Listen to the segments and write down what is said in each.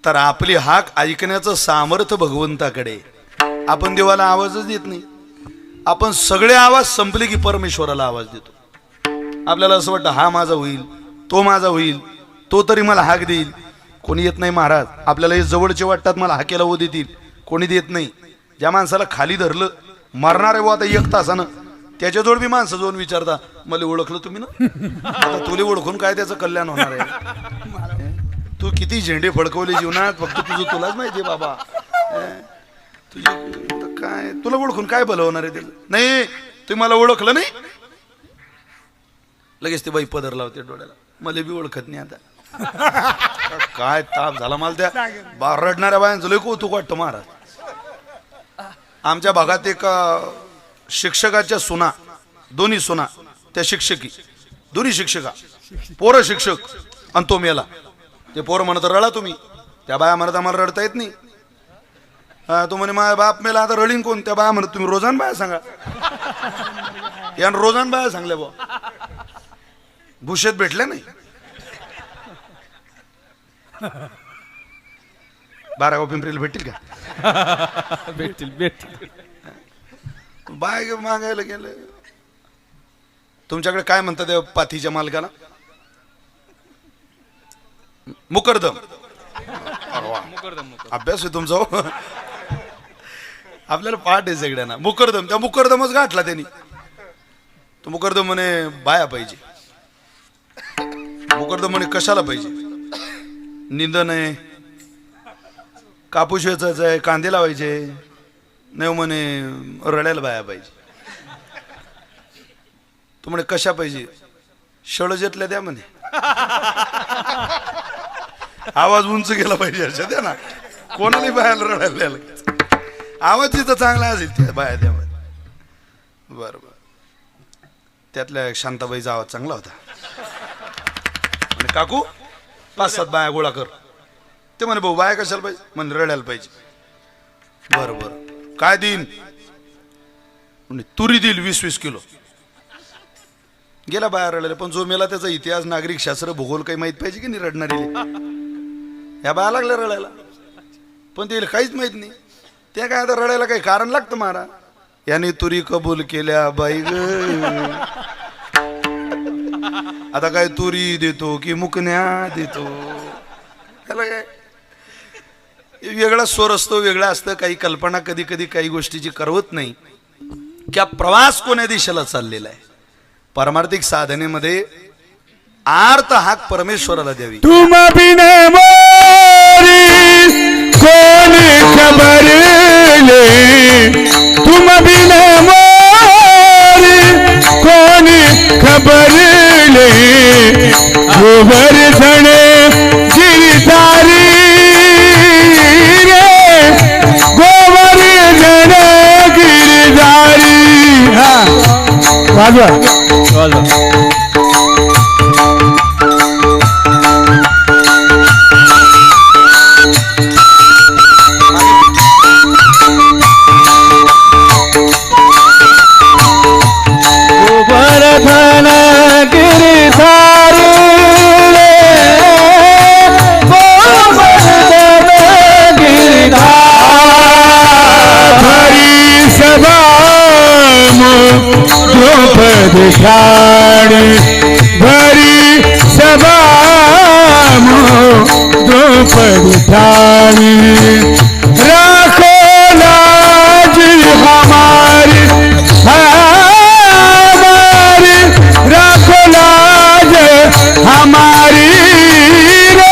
तर आपली हाक ऐकण्याचं सामर्थ्य भगवंताकडे. आपण देवाला आवाजच देत नाही. आपण सगळे आवाज संपले की परमेश्वराला आवाज देतो. आपल्याला असं वाटतं हा माझा होईल, तो माझा होईल, तो तरी मला हाक देईल. कोणी येत नाही महाराज. आपल्याला हे जवळचे वाटतात, मला हाकेला हो देतील, कोणी देत नाही. ज्या माणसाला खाली धरलं मरणार आहे आता 1 तासानं, त्याच्याजवळ बी माणसं जाऊन विचारता मला ओळखलं तुम्ही ना. आता तुला ओळखून काय त्याचं कल्याण होणार आहे. तू किती झेंडे फडकवले जीवनात, फक्त तुझं तुलाच माहिती बाबा. तुझे काय तुला ओळखून काय भलं होणार आहे त्याचं. नाही तुम्ही मला ओळखलं नाही, लगेच ते बाई पदर लावते डोळ्याला, मला बी ओळखत नाही आता. काय ताप झाला मला त्या रडणाऱ्या बायांचं लय कौतुक वाटतं महाराज. आमच्या भागात एक शिक्षकाच्या सुना, दोन्ही सुना, त्या शिक्षकी, दोन्ही शिक्षका, पोरं शिक्षक आणि तो मेला. ते पोरं म्हणत रडा तुम्ही, त्या बाया म्हणत आम्हाला रडता येत नाही. तो म्हणे माझा बाप मेला आता रडीन कोण. त्या बाया म्हणत तुम्ही रोजान बाया सांगा. यानं रोजान बाया सांगल्या बुवा, भुषेत भेटले नाही. 12 पिंपरीला भेटतील का? भेटतील. बाय मागायला गेलं. तुमच्याकडे काय म्हणतात त्या पाथीच्या मालकाला? मुकरदम. अभ्यास आहे तुमचा. आपल्याला पाठ आहे सगळ्यांना. मुकरदम, त्या मुकरदमच गाठला त्यांनी. तो मुकरदम म्हणे बाया पाहिजे. मुकरदम म्हणे कशाला पाहिजे? निंदन आहे, कापूस वेचायचा आहे, कांदे लावायचे. नाही म्हणे रडायला बाया पाहिजे. तो म्हणे कशा पाहिजे? शळजेतल्या द्या म्हणे. आवाज उंच गेला पाहिजे अशा द्या ना. कोणाला बायाला रडायला द्यायला. आवाज जिथं चांगला असेल त्या बाया द्या म्हणे. बरं. त्यातल्या शांताबाईचा आवाज चांगला होता. म्हणे काकू 5-7 बाया गोळा कर. ते म्हणे भाऊ बाया कशाला पाहिजे? म्हणे रडायला पाहिजे. बरं काय देईन? म्हणे तुरी देईल 20-20 किलो. गेला बाया रडायला. पण जो मेला त्याचा इतिहास, नागरिक शास्त्र, भूगोल काही माहित पाहिजे की नाही रडणारी. ह्या बाया लागल्या रडायला, पण ते काहीच माहित नाही. त्या काय आता रडायला काही कारण लागतं मारा. याने तुरी कबूल केल्या बाई ग. आता काय तुरी देतो की मुकण्या देतो? त्याला काय वेगळा स्वर असतो, वेगळा असतं. काही कल्पना कधी कधी काही गोष्टीची करवत नाही. क्या प्रवास कोण्या दिशेला चाललेला आहे? परमार्थिक साधनेमध्ये आर्त हाक परमेश्वराला द्यावी. तुम बिन मोरी कोण खबर ले, तुम बिन मोरी कोण खबर ले, गोवर्धन गिरधारी रे, गोवर्धन गिरधारी. वाजवा गोवर्धन गिरधारी द्रौपदी ठाणी भरी सभा द्रौपदी ठाणी. राखो लाज हमारी हमारी, राखो लाज हमारी रे.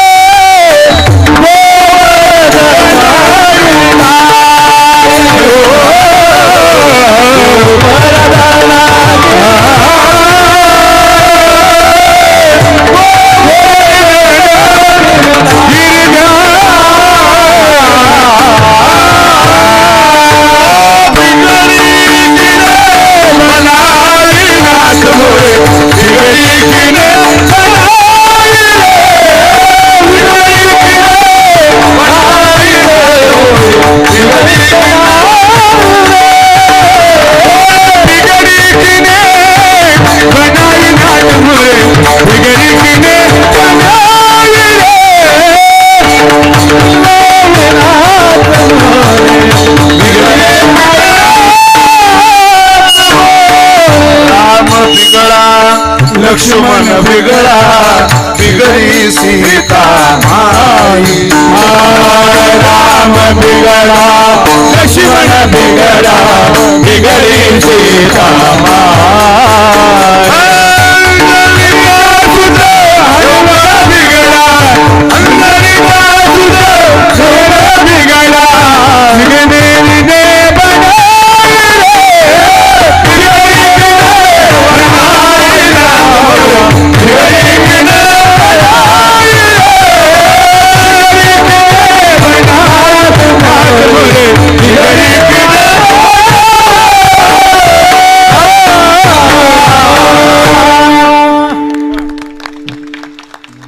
बिगडा लक्ष्मण बिगडा बिगडी सीता माय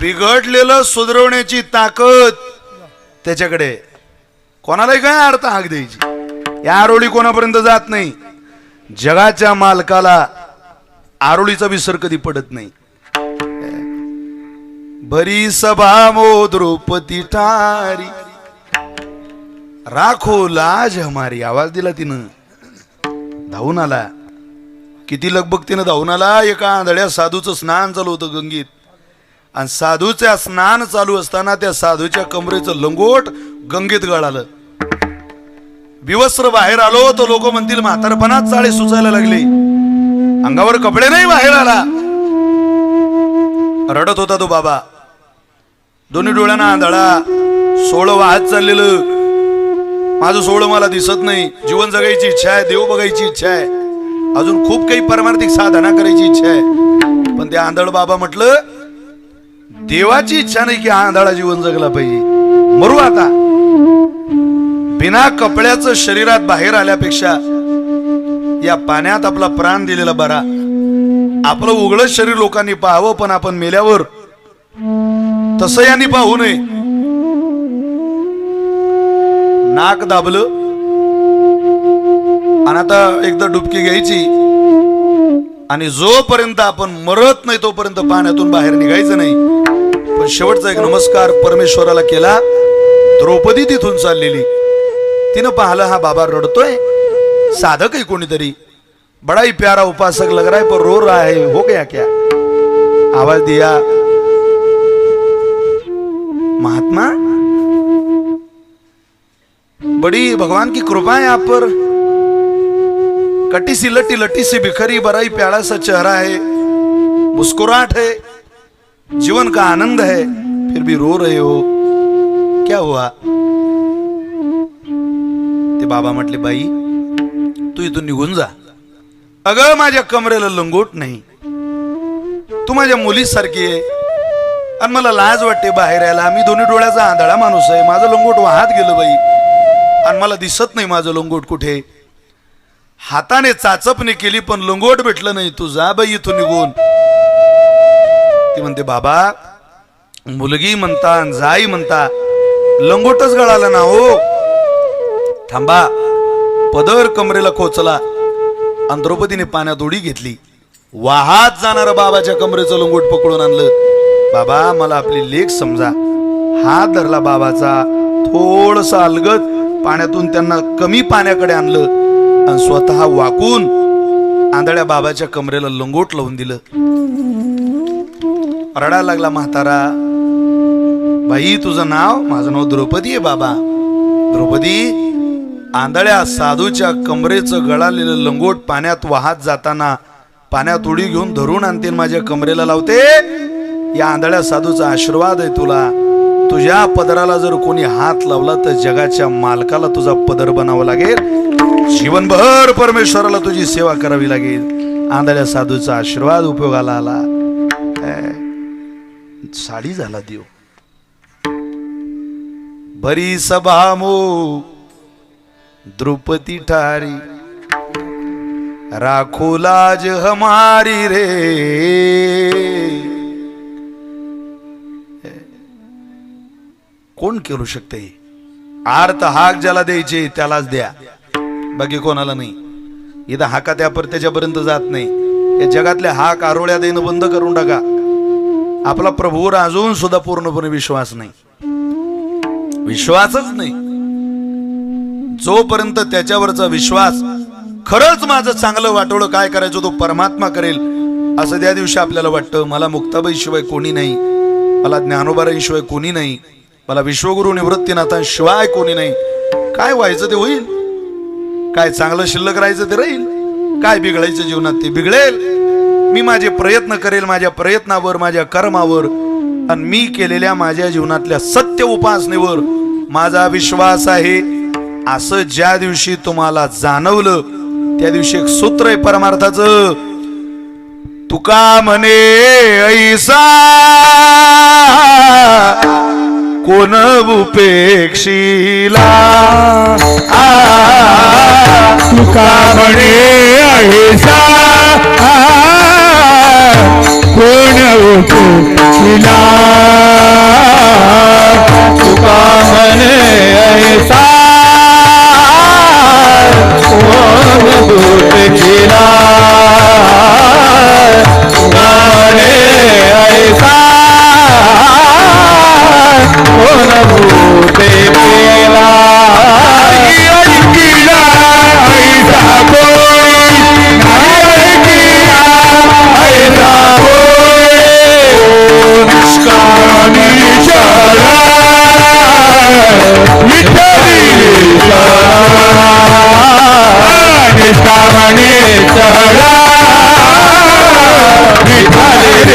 बिघडलेलं सुधारवण्याची ताकद त्याच्याकडे. कोणालाही काय अर्थ हाक द्यायची. या आरोळी कोणापर्यंत जात नाही. जगाच्या मालकाला आरोळीचा विसर कधी पडत नाही. भरी सभा मो द्रौपदी ठारी राखो लाज हमारी. आवाज दिला तिनं, धावून आला. किती लगबगतीनं धावून आला. एका आंधळ्या साधूचं स्नान चालू होतं गंगेत, आणि साधूच्या स्नान चालू असताना त्या साधूच्या कमरेचं लंगोट गंगेत गळालं. विवस्त्र बाहेर आलो तो लोक म्हणतील म्हातारपणात चाळे सुचायला लागले. अंगावर कपडे नाही, बाहेर आला. रडत होता तो बाबा. दोन्ही डोळ्यांना आंधळा. सोळं वाहत चाललेलं. माझं सोळं मला दिसत नाही. जीवन जगायची इच्छा आहे, देव बघायची इच्छा आहे, अजून खूप काही परमार्थिक साधना करायची इच्छा आहे. पण ते आंधळ बाबा म्हटलं देवाची इच्छा नाही की आंधळा जीवन जगला पाहिजे. मरू आता. बिना कपड्याचं शरीरात बाहेर आल्यापेक्षा या पाण्यात आपला प्राण दिलेला बरा. आपलं उघडं शरीर लोकांनी पाहावं, पण आपण मेल्यावर तसं यांनी पाहू नये. नाक दाबलं आणि आता एकदा डुबकी घ्यायची, आणि जोपर्यंत आपण मरत नाही तोपर्यंत पाण्यातून बाहेर निघायचं नाही. पण शेवटचा एक नमस्कार परमेश्वराला केला. द्रौपदी तिथून चाललेली. तिनं पाहिलं हा बाबा रडतोय. साधक आहे कोणीतरी, बड़ा ही प्यारा उपासक लग रहा है, पर रो रहा है, हो गया क्या? आवाज दिया, महात्मा बड़ी भगवान की कृपा है आप पर. कटी सी लटी लटी सी बिखरी, बड़ा ही प्यारा सा चेहरा है, मुस्कुराहट है, जीवन का आनंद है, फिर भी रो रहे हो, क्या हुआ? ते बाबा म्हटले, बाई तू इथून निघून जा. अगं माझ्या कमरेला लंगोट नाही, तू माझ्या मुलीसारखी आहे, आणि मला लाज वाटते बाहेर यायला. मी दोन्ही डोळ्याचा आंधळा माणूस आहे. माझं लंगोट वाहत गेलं बाई, आणि मला दिसत नाही माझं लंगोट कुठे. हाताने चाचपणी केली पण लंगोट भेटलं नाही. तू जा बाई इथून निघून. ती म्हणते, बाबा मुलगी म्हणता जाई म्हणता, लंगोटच गळाला ना हो. थांबा. पदर कमरेला खोचला आणि द्रौपदीने पाण्यात उडी घेतली. वाहात जाणारा बाबाच्या कमरेचं लंगोट पकडून आणलं. बाबा मला आपली लेक समजा. हात धरला बाबाचा. थोडस अलगद पाण्यातून त्यांना कमी पाण्याकडे आणलं आणि स्वतः वाकून आंधळ्या बाबाच्या कमरेला लंगोट लावून दिलं. रडायला लागला म्हातारा. बाई तुझं नाव? माझं नाव द्रौपदी आहे बाबा. द्रौपदी, आंधळ्या साधूच्या कमरेचं गळालेलं लंगोट पाण्यात वाहत जाताना पाण्यात उडी घेऊन धरून आणते, माझ्या कमरेला लावते. या आंधळ्या साधूचा आशीर्वाद आहे तुला. तुझ्या पदराला जर कोणी हात लावला तर जगाच्या मालकाला तुझा पदर बनावं लागेल. जीवनभर परमेश्वराला तुझी सेवा करावी लागेल. आंधळ्या साधूचा आशीर्वाद उपयोगाला आला. साडी झाला देव. बरी सभा मो द्रौपदी ठारी राखो लाज हमारी रे. कोण करू शकते? आर्त हाक ज्याला द्यायचे त्यालाच द्या, बाकी कोणाला नाही. इथं हाका त्या त्याच्यापर्यंत जात नाही. या जगातल्या हाक आरोळ्या देणं बंद करून टाका. आपला प्रभूवर अजून सुद्धा पूर्णपणे विश्वास नाही. विश्वासच नाही. जोपर्यंत त्याच्यावरचा विश्वास, खरंच माझं चांगलं वाटोळं काय करायचं तो परमात्मा करेल असं त्या दिवशी आपल्याला वाटतं. मला मुक्ताबाई शिवाय कोणी नाही, मला ज्ञानोबाराई शिवाय कोणी नाही, मला विश्वगुरु निवृत्तीनाथांशिवाय कोणी नाही. काय व्हायचं ते होईल, काय चांगलं शिल्लक राहायचं ते राहील, काय बिघडायचं जीवनात ते बिघडेल. मी माझे प्रयत्न करेल, माझ्या प्रयत्नावर, माझ्या कर्मावर आणि मी केलेल्या माझ्या जीवनातल्या सत्य उपासनेवर माझा विश्वास आहे. असं ज्या दिवशी तुम्हाला जाणवलं त्या दिवशी एक सूत्र आहे परमार्थाचं. तुका म्हणे ऐसा कोण उपेक्षिला, तुका म्हणे ऐसा कोण उपेक्षिला, तुका म्हणे ऐसा कोण उपेक्षिला, म्हणे ऐसा कोण उपेक्षिला. ऐकिला ऐसा कोण ऐकिला ऐसा कोण निष्कामी शरणा विठ्ठली निष्कामणी शरणा विठ्ठली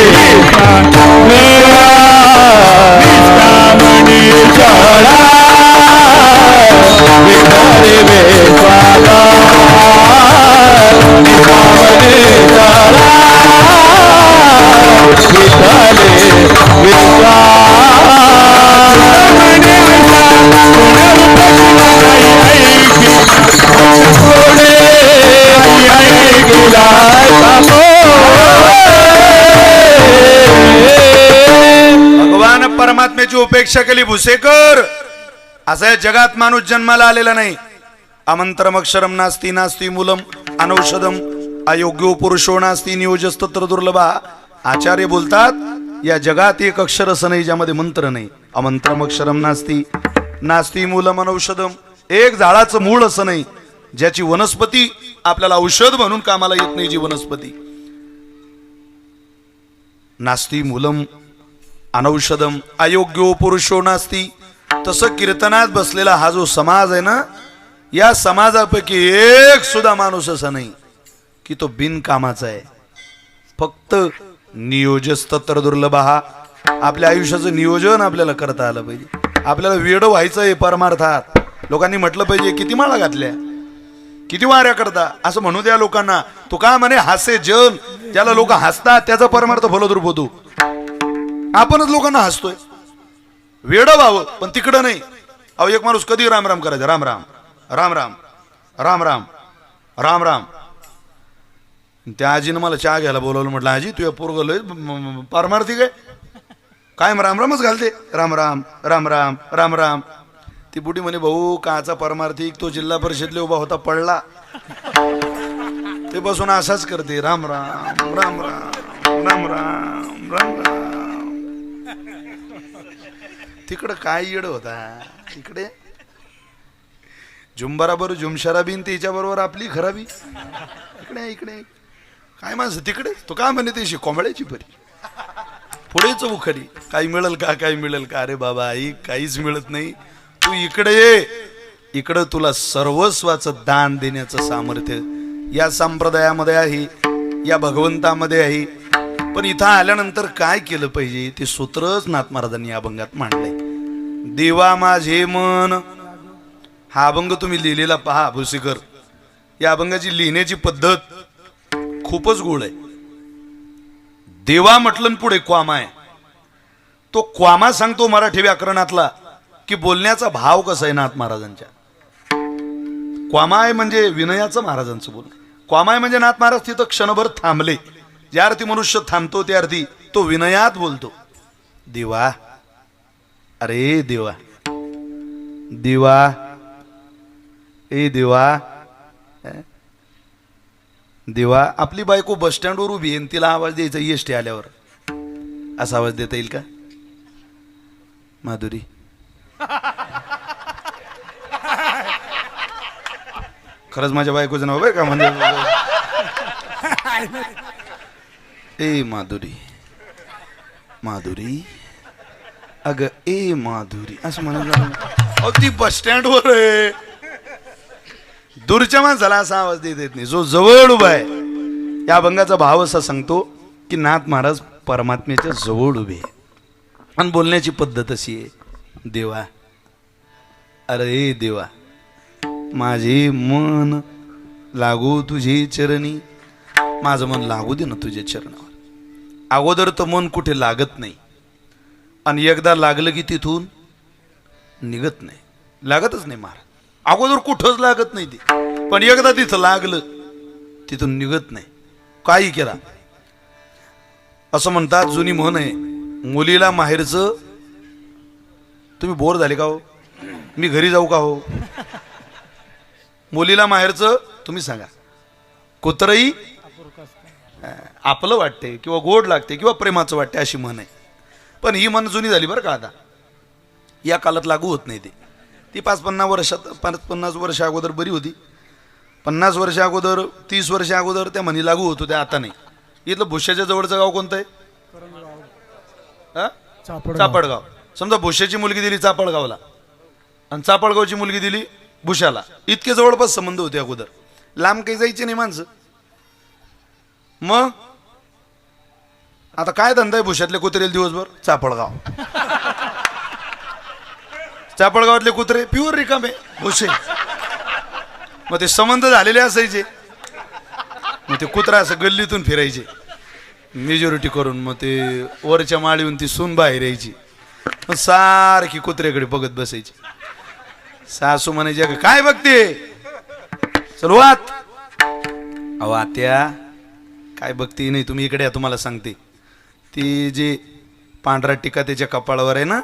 निष्कामणी शरणा विठ्ठली बेस्वादा निष्कामणी शरणा विठ्ठली विश्वास. भगवान परमात्म्याची उपेक्षा केली भुसेकर. असा या जगात माणूस जन्माला आलेला नाही. अमंत्रमक्षरम नास्ती नास्ती मूलम अनौषधम अयोग्यो पुरुषो नास्ती नियोजस्तत्र दुर्लभा. आचार्य बोलतात या जगात एक अक्षर असं नाही ज्यामध्ये मंत्र नाही. अमंत्रमक्षरम नास्ती नास्ती मूलम अनौषधम. एक झाडाचं मूळ असं नाही ज्याची वनस्पती आपल्याला औषध म्हणून कामाला येत नाही. जी वनस्पती नास्ती मूलम अनौषधम अयोग्यो पुरुषो नास्ती. तसं कीर्तनात बसलेला हा जो समाज आहे ना, या समाजापैकी एक सुद्धा माणूस असा नाही की तो बिनकामाचा आहे. फक्त नियोजस्तत्र दुर्लभ. आपल्या आयुष्याचं नियोजन आपल्याला करता आलं पाहिजे. आपल्याला वेड व्हायचं आहे परमार्थात. लोकांनी म्हटलं पाहिजे किती माळा घातल्या, किती वाऱ्या करता, असं म्हणू द्या लोकांना. तो का म्हणे हासे जल, ज्याला लोक हसतात त्याचा परमार्थ फलद्रूप होतो. आपणच लोकांना हसतोय. वेड व्हावं पण तिकडं नाही. अहो एक माणूस कधी राम राम करायचा, राम राम राम राम राम राम राम राम. त्या आजीनं मला चहा घ्यायला बोलवलं. म्हटलं आजी तुझ्या पोरगं लय पारमार्थिक आहे, कायम राम रामच घालते, राम राम राम राम राम राम. ती बुढी म्हणे भाऊ काचा परमार्थिक, तो जिल्हा परिषदले उभा होता पडला ते बसून असाच करते, राम राम राम राम राम राम राम राम. तिकडं काय येड होता, इकडे झुंबराबर झुमशराबीन त्याच्या बरोबर आपली खराबी. इकडे इकडे काय माणसं तिकडे. तो काय म्हणे त्याशी कोंबड्याची परी पुढेच उखरी. काही मिळेल का, काही मिळेल का. अरे बाबा आई काहीच मिळत नाही. तू इकडे ये, इकडं तुला सर्वस्वाचं दान देण्याचं सामर्थ्य या संप्रदायामध्ये आहे, या भगवंतामध्ये आहे. पण इथं आल्यानंतर काय केलं पाहिजे ते सूत्रच नाथ महाराजांनी या अभंगात मांडलंय. देवा माझे मन. हा अभंग तुम्ही लिहिलेला पहा भुसेकर. या अभंगाची लिहिण्याची पद्धत खूपच गोड आहे. देवा म्हटलं पुढे क्वामा आहे. तो क्वामा सांगतो मराठी व्याकरणातला की बोलण्याचा भाव कसा आहे नाथ महाराजांच्या. क्वामा आहे म्हणजे विनयाचं महाराजांचं बोलणं. क्वामा आहे म्हणजे नाथ महाराज तिथं क्षणभर थांबले. ज्या अर्थी मनुष्य थांबतो त्या अर्थी तो विनयात बोलतो. देवा, अरे देवा, देवा, ए देवा, देवा. आपली बायको बस स्टँडवर उभी आहे, तिला आवाज द्यायचा एसटी आल्यावर. असा आवाज देता येईल का? माधुरी, खरंच माझ्या बायकोचं नाव आहे का म्हणजे ए माधुरी, माधुरी, अग ए माधुरी असं म्हणायला. अहो ती बस स्टँडवर आहे, दूरच्या माणसाला असा आवाज देत येत नाही. जो जवळ उभा आहे, या अभंगाचा भाव असा सांगतो की नाथ महाराज परमात्म्याच्या जवळ उभे आहे. आणि बोलण्याची पद्धत अशी आहे, देवा, अरे देवा, माझे मन लागू तुझे चरणी, माझं मन लागू दे ना तुझ्या चरणावर. अगोदर तर मन कुठे लागत नाही, आणि एकदा लागलं की तिथून निघत नाही, लागतच नाही महाराज. अगोदर कुठंच लागत नाही ते, पण एकदा तिथं लागलं तिथून निघत नाही, काही केला. असं म्हणतात, जुनी म्हण आहे, मुलीला माहेरचं, तुम्ही बोर झाले का हो, मी घरी जाऊ का हो. मुलीला माहेरचं तुम्ही सांगा, कुत्रही आपलं वाटते किंवा गोड लागते किंवा प्रेमाचं वाटते, अशी म्हण आहे. पण ही म्हण जुनी झाली बरं का, आता या काळात लागू होत नाही. ती 50 वर्ष अगोदर बरी होती. 50 वर्ष अगोदर, 30 वर्ष अगोदर त्या म्हणी लागू होत होत्या, आता नाही. इथलं भुशाच्या जवळचं गाव कोणतं आहे? चापडगाव. समजा भुशाची मुलगी दिली चापडगावला आणि चापडगावची मुलगी दिली भुशाला, इतके जवळपास संबंध होते अगोदर, लांब काही जायचे नाही माणसं. मग आता काय धंदा आहे भुशातले कुत्रे दिवसभर? चापडगाव. चापडगावातले कुत्रे प्युअर रिकामे भुसे. मग ते संबंध झालेले असायचे, मग ते कुत्रा असं गल्लीतून फिरायचे मेजॉरिटी करून. मग ते वरच्या माळीहून ती सून बाहेर यायची, मग सारखी कुत्र्याकडे बघत बसायची. सासू म्हणायचे, काय बघते, चल वात. अहो आत्या, काय बघते नाही, तुम्ही इकडे या, तुम्हाला सांगते. ती जे पांढरा टिका त्याच्या कपाळावर आहे ना,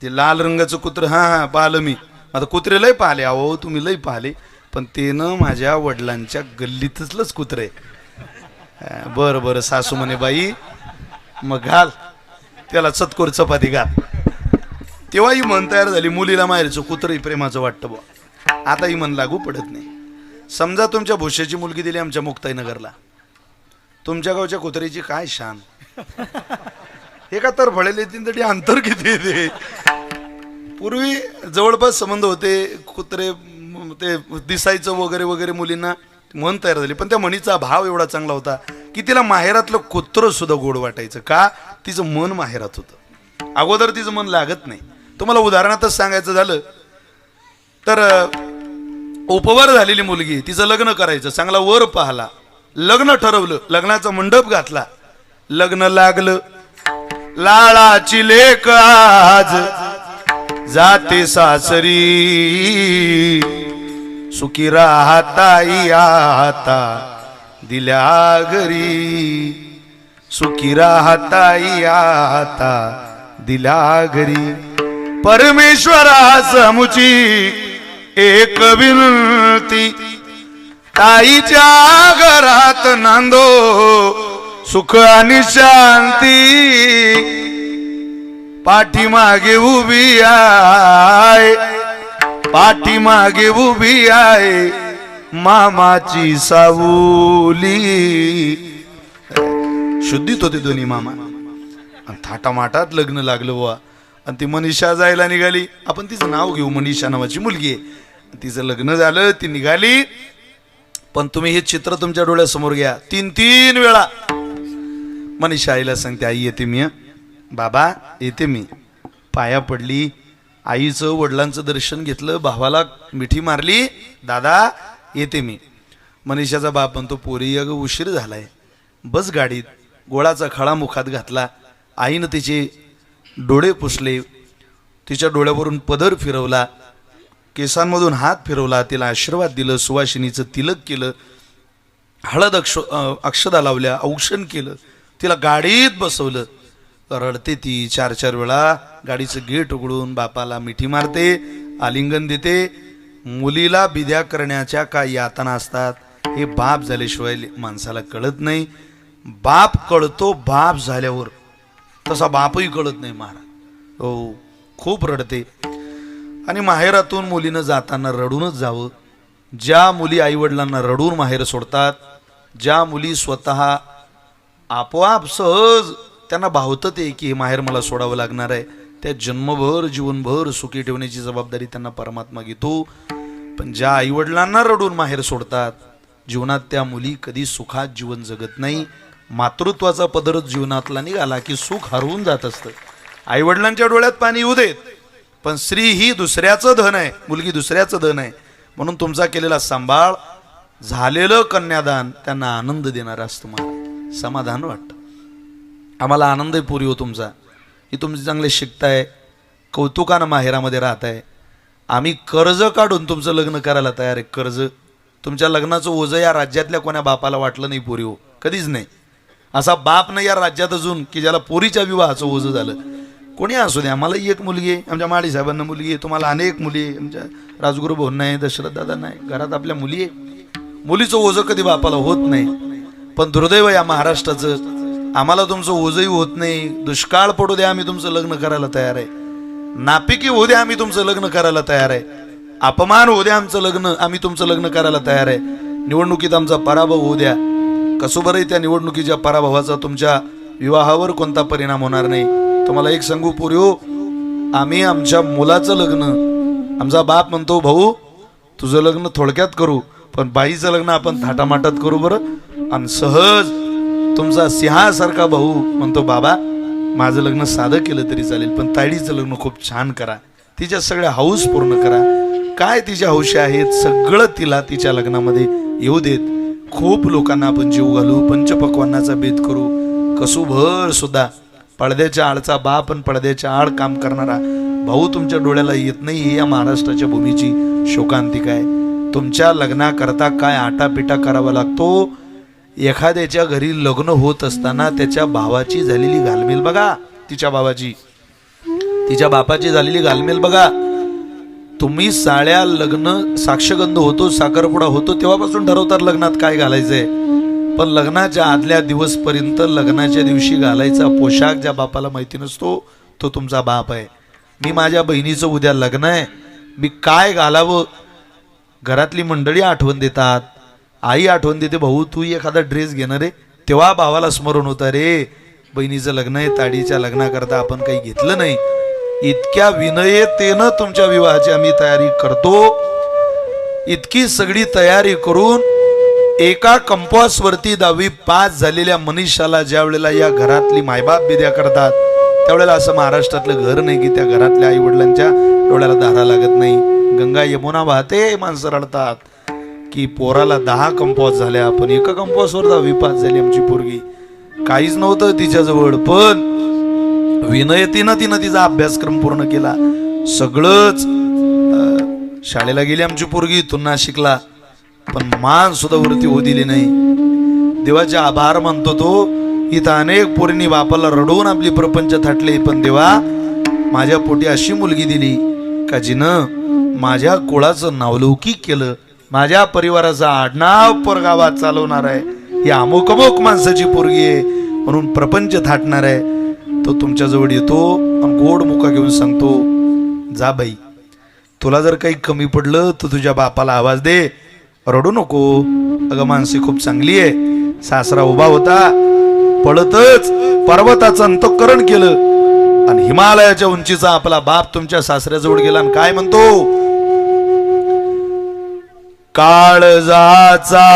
ते लाल रंगाचं कुत्र, हां पाहिलं मी. आता कुत्रे लय पाहिले, अहो तुम्ही लय पाहिले, पण ते न माझ्या वडिलांच्या गल्लीतलंच कुत्रे. बरं बरं सासू म्हणे, बाई मग घाल त्याला चतकोर चपाती घाल. तेव्हा ही मन तयार झाली, मुलीला माहेरचं कुत्रही प्रेमाचं वाटतं बुवा. आता ही मन लागू पडत नाही. समजा तुमच्या भुशाची मुलगी दिली आमच्या मुक्ताईनगरला, तुमच्या गावच्या कुत्र्याची काय शान. एका तर फळेल तरी अंतर किती येते. पूर्वी जवळपास संबंध होते, कुत्रे ते दिसायचं वगैरे वगैरे, मुलींना मन तयार झाली. पण त्या म्हणीचा भाव एवढा चांगला होता की तिला माहेरातलं कुत्रं सुद्धा गोड वाटायचं. का? तिचं मन माहेरात होतं, अगोदर तिचं मन लागत नाही. तुम्हाला उदाहरणातच सांगायचं झालं तर, उपवर झालेली मुलगी, तिचं लग्न करायचं, चांगला वर पाहला, लग्न ठरवलं, लग्नाचा मंडप घातला, लग्न लागलं. लाळाची लेक आज जाते सासरी, सुखी राहताई आता दिल्या घरी, सुखी राहताई आता दिल्या घरी. परमेश्वरा समुची एक विनंती, ताईच्या घरात नांदो सुख आणि शांती. पाठीमागे उभी आहे, पाठीमागे उभी आहे मामाची सावली. शुद्धीत होते दोन्ही मामा. आणि थाटामाटात लग्न लागलं बुवा. आणि ती मनीषा जायला निघाली, आपण तिचं नाव घेऊ, मनीषा नावाची मुलगी आहे. तिचं लग्न झालं, ती निघाली. पण तुम्ही हे चित्र तुमच्या डोळ्यासमोर घ्या, 3 वेळा मनीषा आईला सांगते, आई येते मी, बाबा येते मी. पाया पडली, आईचं वडिलांचं दर्शन घेतलं, भावाला मिठी मारली, दादा येते मी. मनीषाचा बाप म्हणतो, पोरी अगं उशीर झालाय, बस गाडीत. गोळाचा खळा मुखात घातला, आईनं तिचे डोळे पुसले, तिच्या डोळ्यावरून पदर फिरवला, केसांमधून हात फिरवला, तिला आशीर्वाद दिलं, सुवासिनीचं तिलक केलं, हळद अक्षदा लावल्या, औक्षण केलं, तिला गाडीत बसवलं. रडते ती 4 वेळा. गाडीचं गेट उघडून बापाला मिठी मारते, आलिंगन देते. मुलीला बिद्या करण्याच्या काय यातना असतात हे बाप झाल्याशिवाय माणसाला कळत नाही. बाप कळतो बाप झाल्यावर, तसा बापही कळत नाही महाराज. हो, खूप रडते. आणि माहेरातून मुलीनं जाताना रडूनच जावं. ज्या मुली आईवडिलांना रडून माहेर सोडतात, ज्या मुली स्वतः आपोआप सहज त्यांना भावतं ते की हे माहेर मला सोडावं लागणार आहे, त्या जन्मभर जीवनभर सुखी ठेवण्याची जबाबदारी त्यांना परमात्मा घेतो. पण ज्या आईवडिलांना रडून माहेर सोडतात जीवनात त्या मुली कधी सुखात जीवन जगत नाही. मातृत्वाचा पदर जीवनातला निघाला की सुख हरवून जात असतं. आईवडिलांच्या डोळ्यात पाणी येऊ देत, पण स्त्री ही दुसऱ्याचं धन आहे, मुलगी दुसऱ्याचं धन आहे. म्हणून तुमचा केलेला सांभाळ, झालेलं कन्यादान त्यांना आनंद देणार असतं. मला समाधान वाटतं. आम्हाला आनंद आहे पुरी हो तुमचा, की तुम्ही चांगले शिकताय, कौतुकानं माहेरामध्ये राहताय. आम्ही कर्ज काढून तुमचं लग्न करायला तयार आहे. कर्ज, तुमच्या लग्नाचं ओझं या राज्यातल्या कोण्या बापाला वाटलं नाही पुरी हो, कधीच नाही. असा बाप नाही या राज्यात अजून की ज्याला पोरीच्या विवाहाचं ओझं झालं. कोणी असू द्या, आम्हाला एक मुलगी आहे, आमच्या माळी साहेबांना मुलगी आहे, तुम्हाला अनेक मुली आहे, आमच्या राजगुरू भाऊंना आहे, दशरथ दादा नाही, घरात आपल्या मुली आहे. मुलीचं ओझं कधी बापाला होत नाही. पण दुर्दैव या महाराष्ट्राचं, आम्हाला तुमचं ओझंही होत नाही. दुष्काळ पडू द्या, आम्ही तुमचं लग्न करायला तयार आहे. नापिकी होऊ द्या, आम्ही तुमचं लग्न करायला तयार आहे. अपमान होऊ द्या आमचं लग्न, आम्ही तुमचं लग्न करायला तयार आहे. निवडणुकीत आमचा पराभव होऊ द्या, कसो बरं त्या निवडणुकीच्या पराभवाचा तुमच्या विवाहावर कोणता परिणाम होणार नाही. तुम्हाला एक सांगू पोरी हो, आम्ही आमच्या मुलाचं लग्न, आमचा बाप म्हणतो भाऊ तुझं लग्न थोडक्यात करू, पण बाईचं लग्न आपण थाटामाटात करू बरं. आणि सहज तुमचा सिंहासारखा भाऊ म्हणतो बाबा माझं लग्न साधं केलं तरी चालेल, पण ताईडीचं लग्न खूप छान करा, तिच्या सगळ्या हौस पूर्ण करा. काय तिच्या हौशी आहेत सगळं तिला तिच्या लग्नामध्ये येऊ देत. खूप लोकांना आपण जीव घालू, पंचपक्वान्नाचा बेत करू. कसुभर सुद्धा पडद्याच्या आडचा बाप आणि पडद्याच्या आड काम करणारा भाऊ तुमच्या डोळ्याला येत नाही. ही या महाराष्ट्राच्या भूमीची शोकांतिका आहे. तुमच्या लग्नाकरता काय आटापिटा करावा लागतो. एखाद्याच्या घरी लग्न होत असताना त्याच्या भावाची झालेली घालमेल बघा, तिच्या भावाची, तिच्या बापाची झालेली घालमेल बघा. तुम्ही साळ्या लग्न साक्षगंध होतो, साखरपुडा होतो तेव्हापासून ठरवतात लग्नात काय घालायचंय. पण लग्नाच्या आदल्या दिवसपर्यंत लग्नाच्या दिवशी घालायचा पोशाख ज्या बापाला माहिती नसतो तो तुमचा बाप आहे. मी माझ्या बहिणीचं उद्या लग्न आहे, मी काय घालावं, घरातली मंडळी आठवण देतात, आई आठवण देते भाऊ तू एखादा ड्रेस घेणार आहे. तेव्हा भावाला स्मरण होतं रे बहिणीचं लग्न आहे, ताडीच्या लग्नाकरता आपण काही घेतलं नाही. इतक्या विनयतेनं तुमच्या विवाहाची आम्ही तयारी करतो. इतकी सगळी तयारी करून एका कंपास वरती 10वी पास झालेल्या मनीषाला ज्या वेळेला या घरातली मायबाप बिद्या करतात त्यावेळेला असं महाराष्ट्रातलं घर नाही की त्या घरातल्या आई वडिलांच्या डोळ्याला धारा लागत नाही. गंगा यमुना वाहते, माणसं रडतात की पोराला 10 कंपास झाल्या, पण एका कंपासवर 10वी पास झाली आमची पोरगी. काहीच नव्हतं तिच्याजवळ, पण विनयतीनं तिनं तिचा अभ्यासक्रम पूर्ण केला. सगळंच शाळेला गेली आमची पोरगी, इथून नाशिकला, पण मान सुद्धा वरती होऊ दिली नाही. देवाचे आभार मानतो तो. इथं अनेक पोरींनी बापाला रडवून आपली प्रपंच थाटले, पण देवा माझ्या पोटी अशी मुलगी दिली का जिनं माझ्या कुळाचं नावलौकिक केलं, माझ्या परिवाराचा आडनाव परगावात चालवणार आहे. ही अमुक अमुक माणसाची पोरगी आहे म्हणून प्रपंच थाटणार आहे. तो तुमच्या जवळ येतो आणि गोड मुका घेऊन सांगतो जा बाई, तुला जर काही कमी पडलं तर तुझ्या बापाला आवाज दे, रडू नको. अगं माणसे खूप चांगली आहे. सासरा उभा होता, पळतच पर्वताचं अंतःकरण केलं आणि हिमालयाच्या उंचीचा आपला बाप तुमच्या सासऱ्याजवळ गेला आणि काय म्हणतो, काळजाचा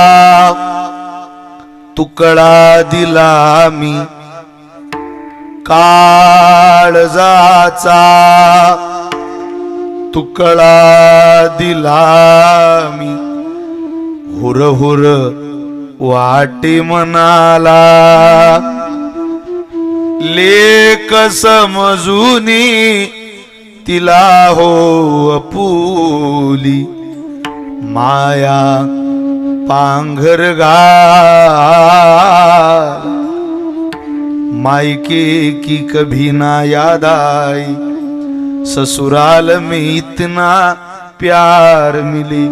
तुकडा दिला मी, काळजाचा तुकडा दिला मी, हुर हुर वाटे मनाला, लेक समजूनी तिला हो अपुली, माया पांघर घाल, मायके की कभी ना याद आई, ससुराल में इतना प्यार मिले,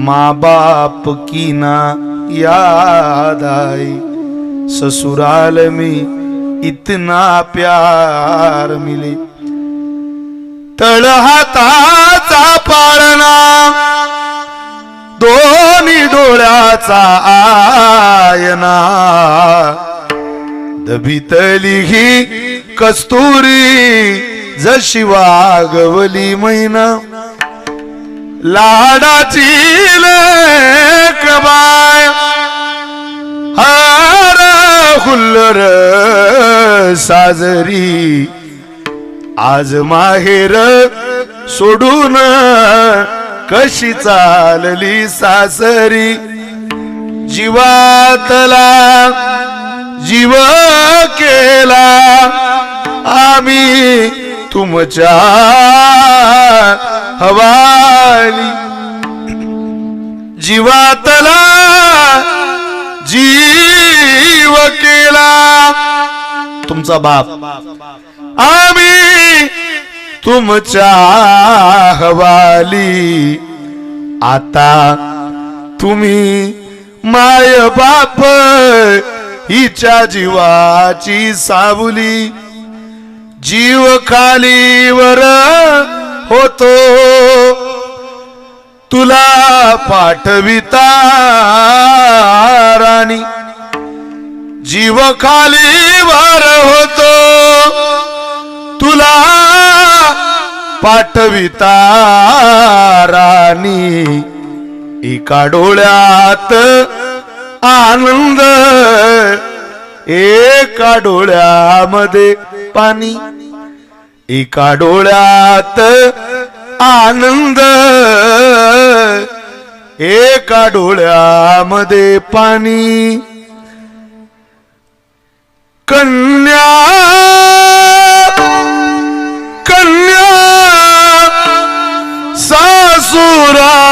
माँ बाप की ना याद आई, ससुराल में इतना प्यार मिले, तळहाताचा पाळणा दोन्ही डोळ्याचा आयना, दबितली ही कस्तुरी जशी वागवली मैना, लाडाची लेकबाय हार हुल्लर साजरी आज माहेर सोडून कशी चालली सासरी जीवातला जीव केला आम्ही तुमच्या हवाली जीवातला जीव केला तुमचा बाप आम्ही तुमच्या हवाली आता तुम्ही माय बाप हिच्या जीवाची सावली जीव खालीवर होतो तुला पाठविता राणी जीव खालीवर होतो तुला पाठविता राणी एका डोळ्यात आनंद एका डोळ्यामध्ये पाणी एका डोळ्यात आनंद एका डोळ्यामध्ये पाणी कन्या कन्या सासुरासी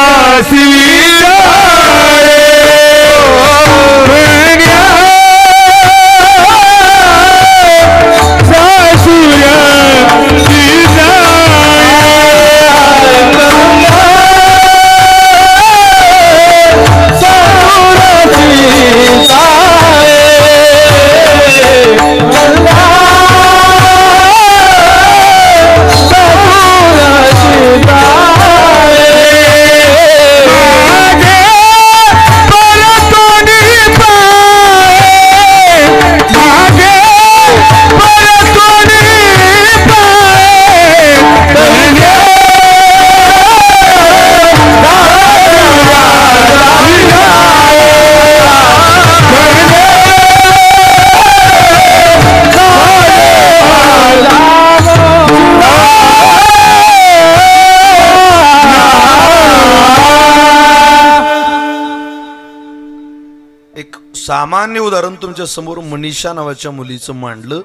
सामान्य उदाहरण तुमच्या समोर मनीषा नावाच्या मुलीचं मांडलं.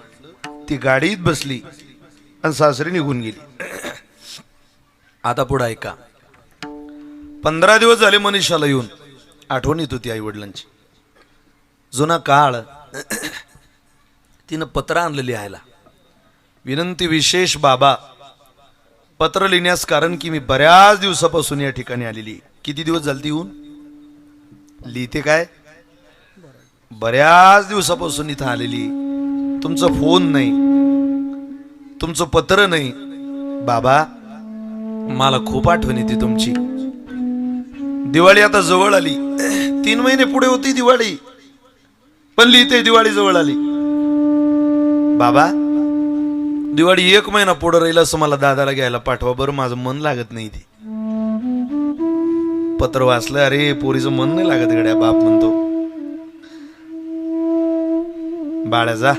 ती गाडीत बसली आणि सासरी निघून गेली. आता पुढे ऐका. 15 दिवस झाले मनीषाला येऊन. आठवण येत होती आई वडिलांची. जुना काळ. तिनं पत्र आणलं लिहायला. विनंती विशेष बाबा. पत्र लिहिण्यास कारण की मी बऱ्याच दिवसापासून या ठिकाणी आलेली. किती दिवस झाले ती येऊन. लिहिते काय. बऱ्याच दिवसापासून इथं आलेली. तुमचा फोन नाही, तुमचं पत्र नाही. बाबा मला खूप आठवण येते तुमची. दिवाळी आता जवळ आली. 3 महिने पुढे होती दिवाळी, पण लिहिते दिवाळी जवळ आली. बाबा दिवाळी 1 महिना पुढे राहील असं मला दादाला घ्यायला पाठवा बरं. माझं मन लागत नाही. ते पत्र वाचलं. अरे पोरीचं मन नाही लागत गड्या. बाप म्हणतो बाळा जा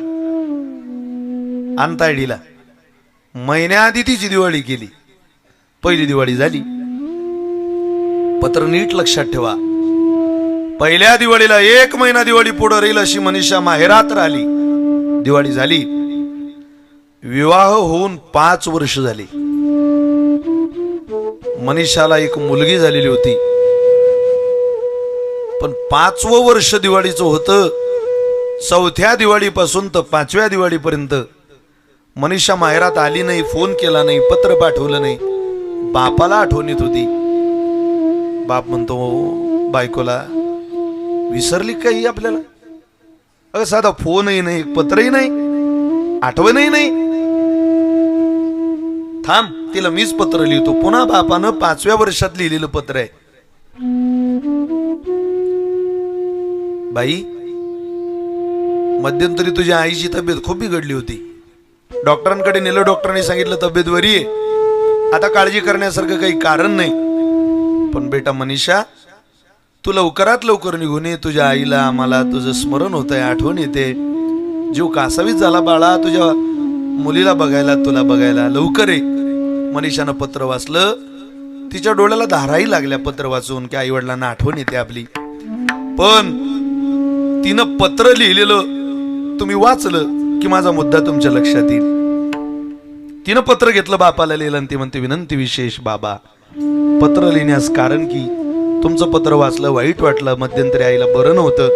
आणतायडीला. महिन्याआधी तिची दिवाळी केली. पहिली दिवाळी झाली. पत्र नीट लक्षात ठेवा. पहिल्या दिवाळीला 1 महिना दिवाळी पुढे राहील अशी मनीषा माहेरात राहिली. दिवाळी झाली. विवाह होऊन 5 वर्ष झाली. मनीषाला एक मुलगी झालेली होती. पण 5वं वर्ष दिवाळीचं होतं. 4थ्या दिवाळीपासून तर 5व्या दिवाळीपर्यंत मनीषा माहेरात आली नाही. फोन केला नाही, पत्र पाठवलं नाही. बापाला आठवण येत होती. बाप म्हणतो बायकोला विसरली काही आपल्याला. अगं साधा फोनही नाही, पत्रही नाही, आठवणही नाही. थांब तिला मीच पत्र लिहितो. पुन्हा बापानं 5व्या वर्षात लिहिलेलं पत्र आहे. बाई मध्यंतरी तुझ्या आईची तब्येत खूप बिघडली होती. डॉक्टरांकडे नेलं. डॉक्टरांनी सांगितलं तब्येत बरी आहे, आता काळजी करण्यासारखं काही कारण नाही. पण बेटा मनीषा, तू लवकरात लवकर निघून ये. तुझ्या आईला मला तुझं स्मरण होतंय, आठवण येते. जीव कासावीस झाला बाळा तुझ्या मुलीला बघायला, तुला बघायला. लवकर ये. मनीषानं पत्र वाचलं. तिच्या डोळ्याला धाराही लागल्या पत्र वाचून की आई वडिलांना आठवण येते आपली. पण तिनं पत्र लिहिलेलं तुम्ही वाचलं की माझा मुद्दा तुमच्या लक्षात येईल. तिनं पत्र घेतलं, बापाला लिहिलं आणि ती म्हणते, विनंती विशेष बाबा, पत्र लिहिण्यास कारण की तुमचं पत्र वाचलं, वाईट वाटलं. मध्यंतरी आईला बरं नव्हतं,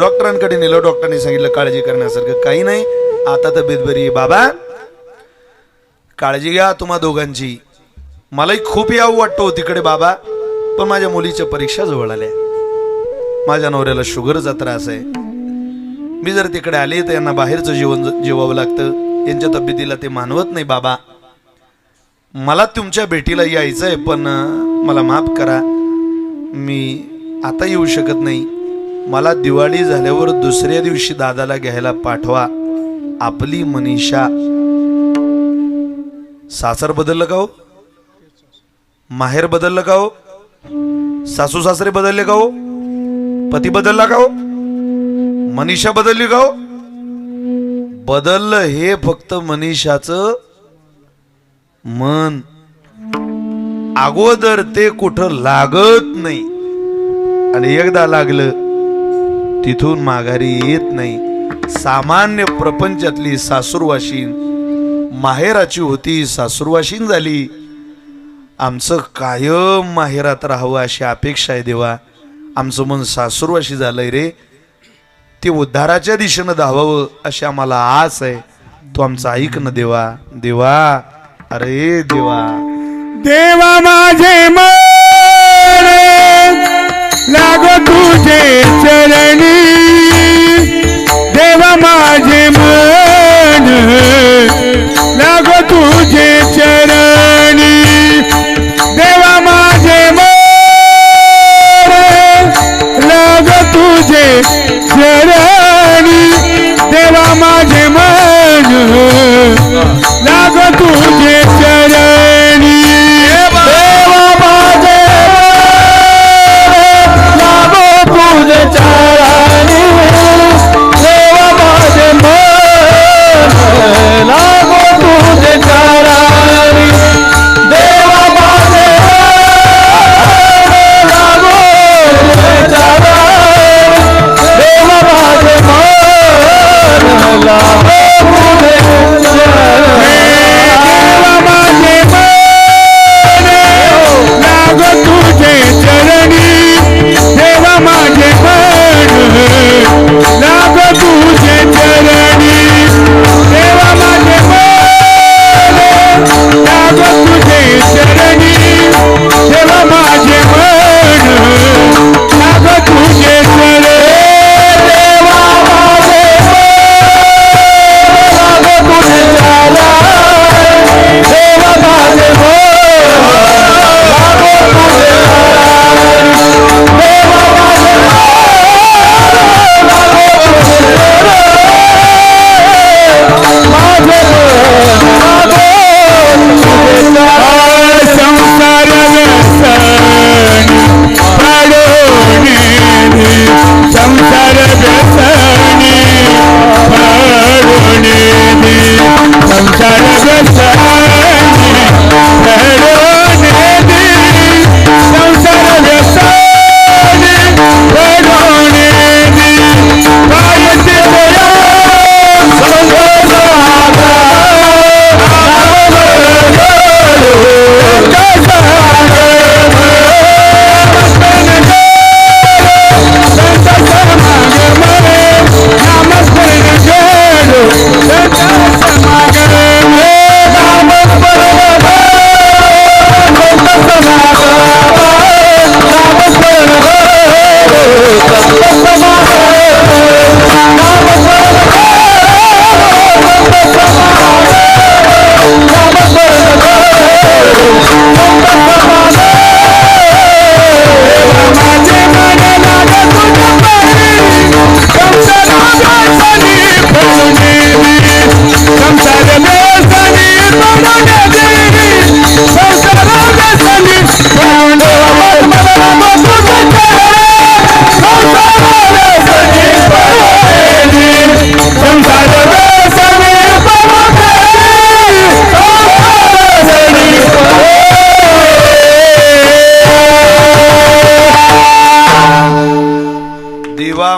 डॉक्टरांकडे नेलं. डॉक्टरांनी सांगितलं काळजी करण्यासारखं काही नाही, आता तब्येत बरी आहे. बाबा काळजी घ्या तुम्हा दोघांची. मलाही खूप यावं वाटतो तिकडे बाबा, पण माझ्या मुलीच्या परीक्षा जवळ आल्या. माझ्या नवऱ्याला शुगरचा त्रास आहे. मी जर तिकडे आले तर यांना बाहेरचं जेवण जेवावं लागतं. यांच्या तब्येतीला ते मानवत नाही बाबा. मला तुमच्या भेटीला यायचं आहे, पण मला माफ करा, मी आता येऊ शकत नाही. मला दिवाळी झाल्यावर दुसऱ्या दिवशी दादाला घ्यायला पाठवा. आपली मनीषा. सासर बदललं का हो? माहेर बदललं का हो? सासू सासरे बदलले का हो? पती बदलला का हो? मनीषा बदलली का हो? बदललं हे फक्त मनीषाचं मन. अगोदर ते कुठं लागत नाही आणि एकदा लागलं तिथून माघारी येत नाही. सामान्य प्रपंचातली सासूरवाशीन माहेराची होती, सासूरवाशीन झाली. आमचं कायम माहेरात राहावं अशी अपेक्षा आहे देवा. आमचं मन सासूरवाशी झालंय रे, ते उद्धाराच्या दिशेनं धावावं अशी आम्हाला आस आहे. तू आमचं ऐक ना देवा. देवा, अरे देवा. देवा माझे मन लागो तुझे चरणी. देवा माझे मन लागो तुझे चरणी. देवा माझे मन लागो तुझे चरणी. देवा माझे मन लागो तुझे चरणी. देवा माझे लागो तुझे चरणी. देवा माझे मन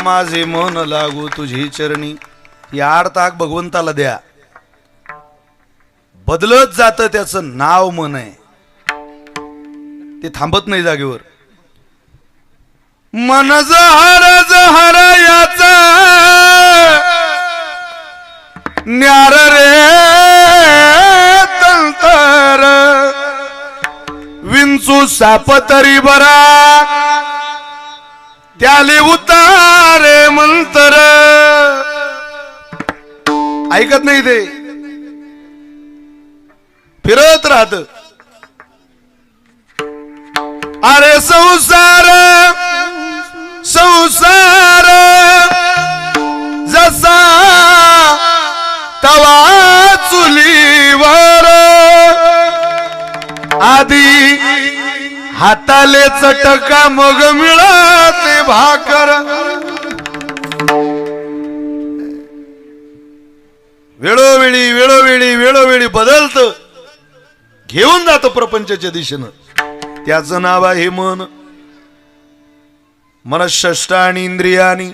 माझे मन लागू तुझी चरणी. या अर्थाक भगवंताला द्या. बदलत जात त्याचं नाव मन आहे, ते थांबत नाही जागेवर. मन जहर याचा न्यार रे तंतर विंचू साप तरी बरा त्याले उतारे मंतर. ऐकत नाही ते, फिरत राहत. अरे संसार संसार जसा तवा चुलीवर आधी हाताले चटका मग मिळते भाकर. वेळोवेळी वेळोवेळी वेळोवेळी बदलत, घेऊन जातो प्रपंचाच्या दिशेनं. त्याचं नाव आहे मन. मनःषष्ठानी इंद्रियानी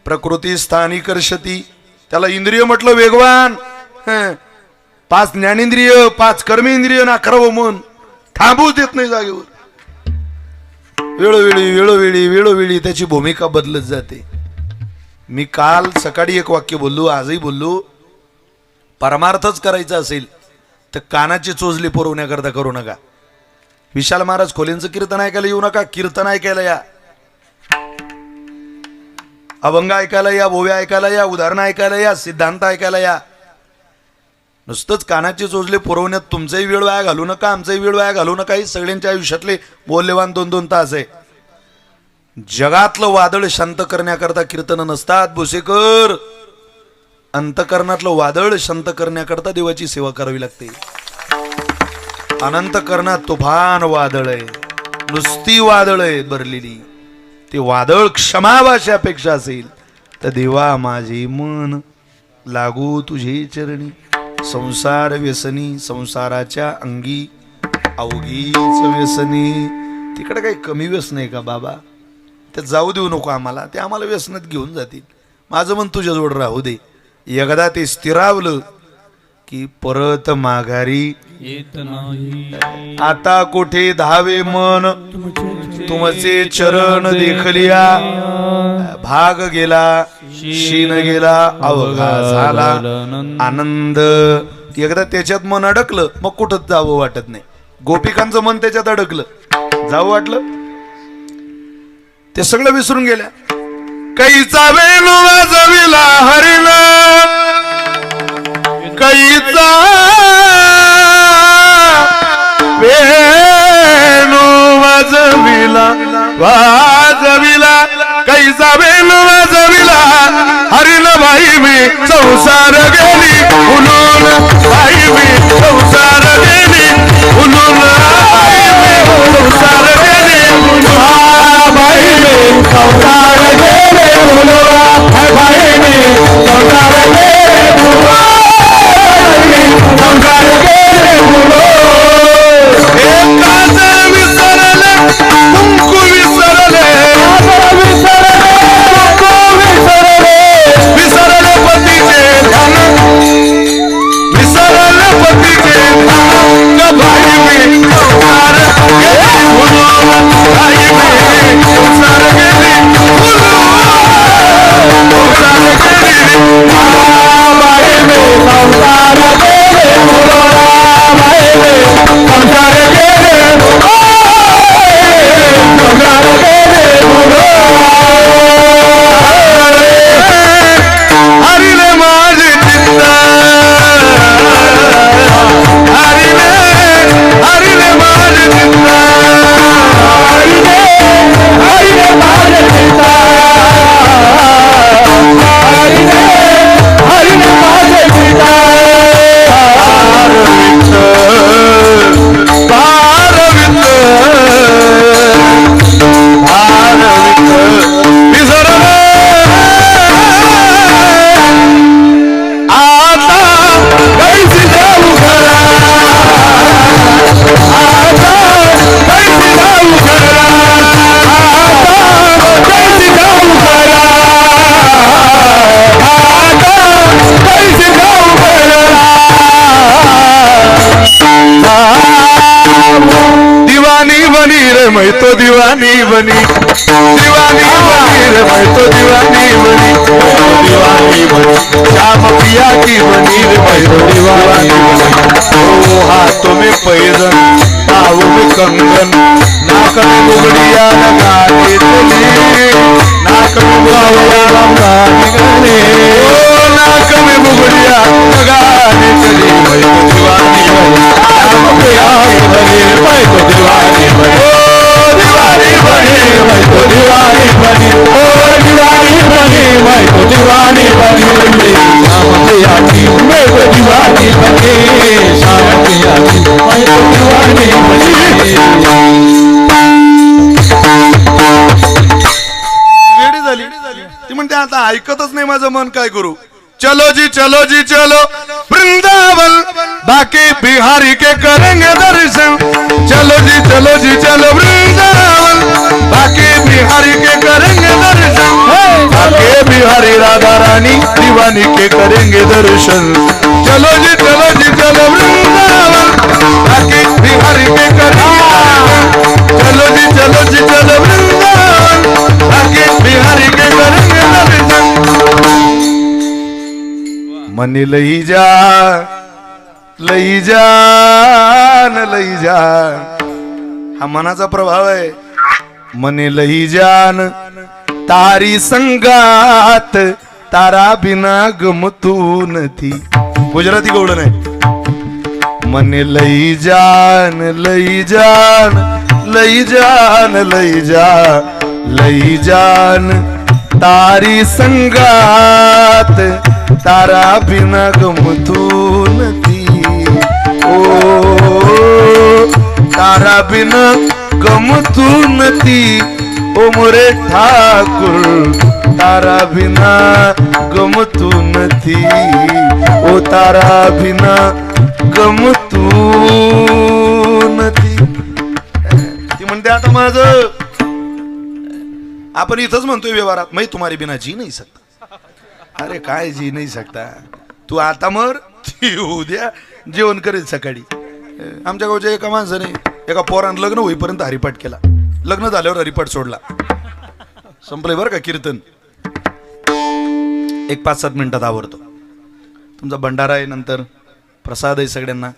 प्रकृती स्थानी कर्षती. त्याला इंद्रिय म्हटलं वेगवान. 5 ज्ञानेंद्रिय 5 कर्मेंद्रिय ना खरं मन थांबूच देत नाही जागेवर. वेळोवेळी वेळोवेळी वेळोवेळी त्याची भूमिका बदलत जाते. मी काल सकाळी एक वाक्य बोललो, आजही बोललो. परमार्थच करायचा असेल तर कानाची चोचली पुरवण्याकरता करू नका. विशाल महाराज खोलेंचं कीर्तन ऐकायला येऊ नका. कीर्तन ऐकायला या, अभंग ऐकायला या, ओव्या ऐकायला या, उदाहरणं ऐकायला या, सिद्धांत ऐकायला या. नुसतंच कानाची चोचले पुरवण्यात तुमचाही वेळ वाया घालू नका, आमचाही वेळ वाया घालू नका. ही सगळ्यांच्या आयुष्यातले मौल्यवान 2-2 तास आहे. जगातलं वादळ शांत करण्याकरता कीर्तन नसतात भुसेकर. अंतकरणातलं वादळ शांत करण्याकरता देवाची सेवा करावी लागते. अनंतकरणात तुफान वादळ आहे, नुसती वादळ आहे भरलेली. ते वादळ क्षमाभाषापेक्षा असेल तर देवा माझे मन लागू तुझे चरणी. संसार व्यसनी, संसाराच्या अंगी अवघीच व्यसनी. तिकडे काही कमी व्यसन आहे का बाबा? ते जाऊ देऊ नको आम्हाला, ते आम्हाला व्यसनात घेऊन जातील. माझं मन तुझ्याजवळ राहू दे. एकदा ते स्थिरावलं की परत माघारी येत नाही. आता कुठे धावे मन तुमचे चरण देखलिया. भाग गेला शीन गेला अवघा झाला आनंद. एकदा त्याच्यात मन अडकलं मग कुठं जावं वाटत नाही. गोपिकांचं मन त्याच्यात अडकलं, जावं वाटलं ते सगळं विसरून गेल्या. कैचा वेणू वाजविला हरिला, कैचा वेणू वाजविला वाजविला, कैचा वेणू वाजविला हरिल बाई मी संसार गेली उलून. बाई मी संसार गेली उलून. बाई मी संसार गेली बाई मी संसार गेले उलून. बाई मी संसार गेले संसार गेले उलून. एकाच विसरले कुंकू विसरले, विसरले पतीचे ध्यान, विसरले रे मैं तो दीवानी बनी रे मैं तो दीवानी बनी श्याम पिया की बनी रे मैं तो दीवानी बनी ओ हाथों में पैजन पाँव में कंगन नाक में बुगड़िया लगाने चली नाक में बुगड़िया लगाने चली ओ नाक में बुगड़िया लगाने चली मैं तो दीवानी बनी श्याम पिया की बनी रे मैं तो दीवानी बनी ओ दीवानी बनी मैं तो दीवानी बनी ओ दीवानी बनी मैं तो दीवानी बनी श्याम पिया की मैं तो दीवानी बनी श्याम पिया की मैं तो दीवानी बनी वेडी झाली ती म्हणते आता ऐकतच नाही माझं मन काय करू चलो जी चलो वृंदावन बाकी बिहारी के करेंगे दर्शन चलो जी चलो वृंदावन बाकी बिहारी के करेंगे दर्शन बाकी बिहारी राधा रानी दीवानी के करेंगे दर्शन चलो जी चलो वृंदावन बाकी बिहारी के करेंगे चलो जी चलो वृंदावन बाकी बिहारी के करेंगे दर्शन मनी लई जा हा मनाचा प्रभाव आहे मनी लई जान तारी संगात तारा बिना गमतून थी गुजराती गवळण आहे मनी लई जान तारी संगात तारा बिना गमतून थी ओ तारा बिना गमतून थी ओ मोरे ठाकुर तारा बिना गमतून थी ओ तारा बिना गमतून थी ती म्हणते आता माझं आपण इथंच म्हणतोय व्यवहारात मैं तुम्हारे बिना जी नहीं सकता अरे काय जी नाही सकता तू आता मर ती उद्या जेवण करेल सकाळी आमच्या गावच्या एका माणसाने एका पोरानं लग्न होईपर्यंत हरिपाठ केला लग्न झाल्यावर हरिपाठ सोडला संपले बरं का कीर्तन एक 5-7 मिनिटात आवरतो तुमचा भंडारा आहे नंतर प्रसाद आहे सगळ्यांना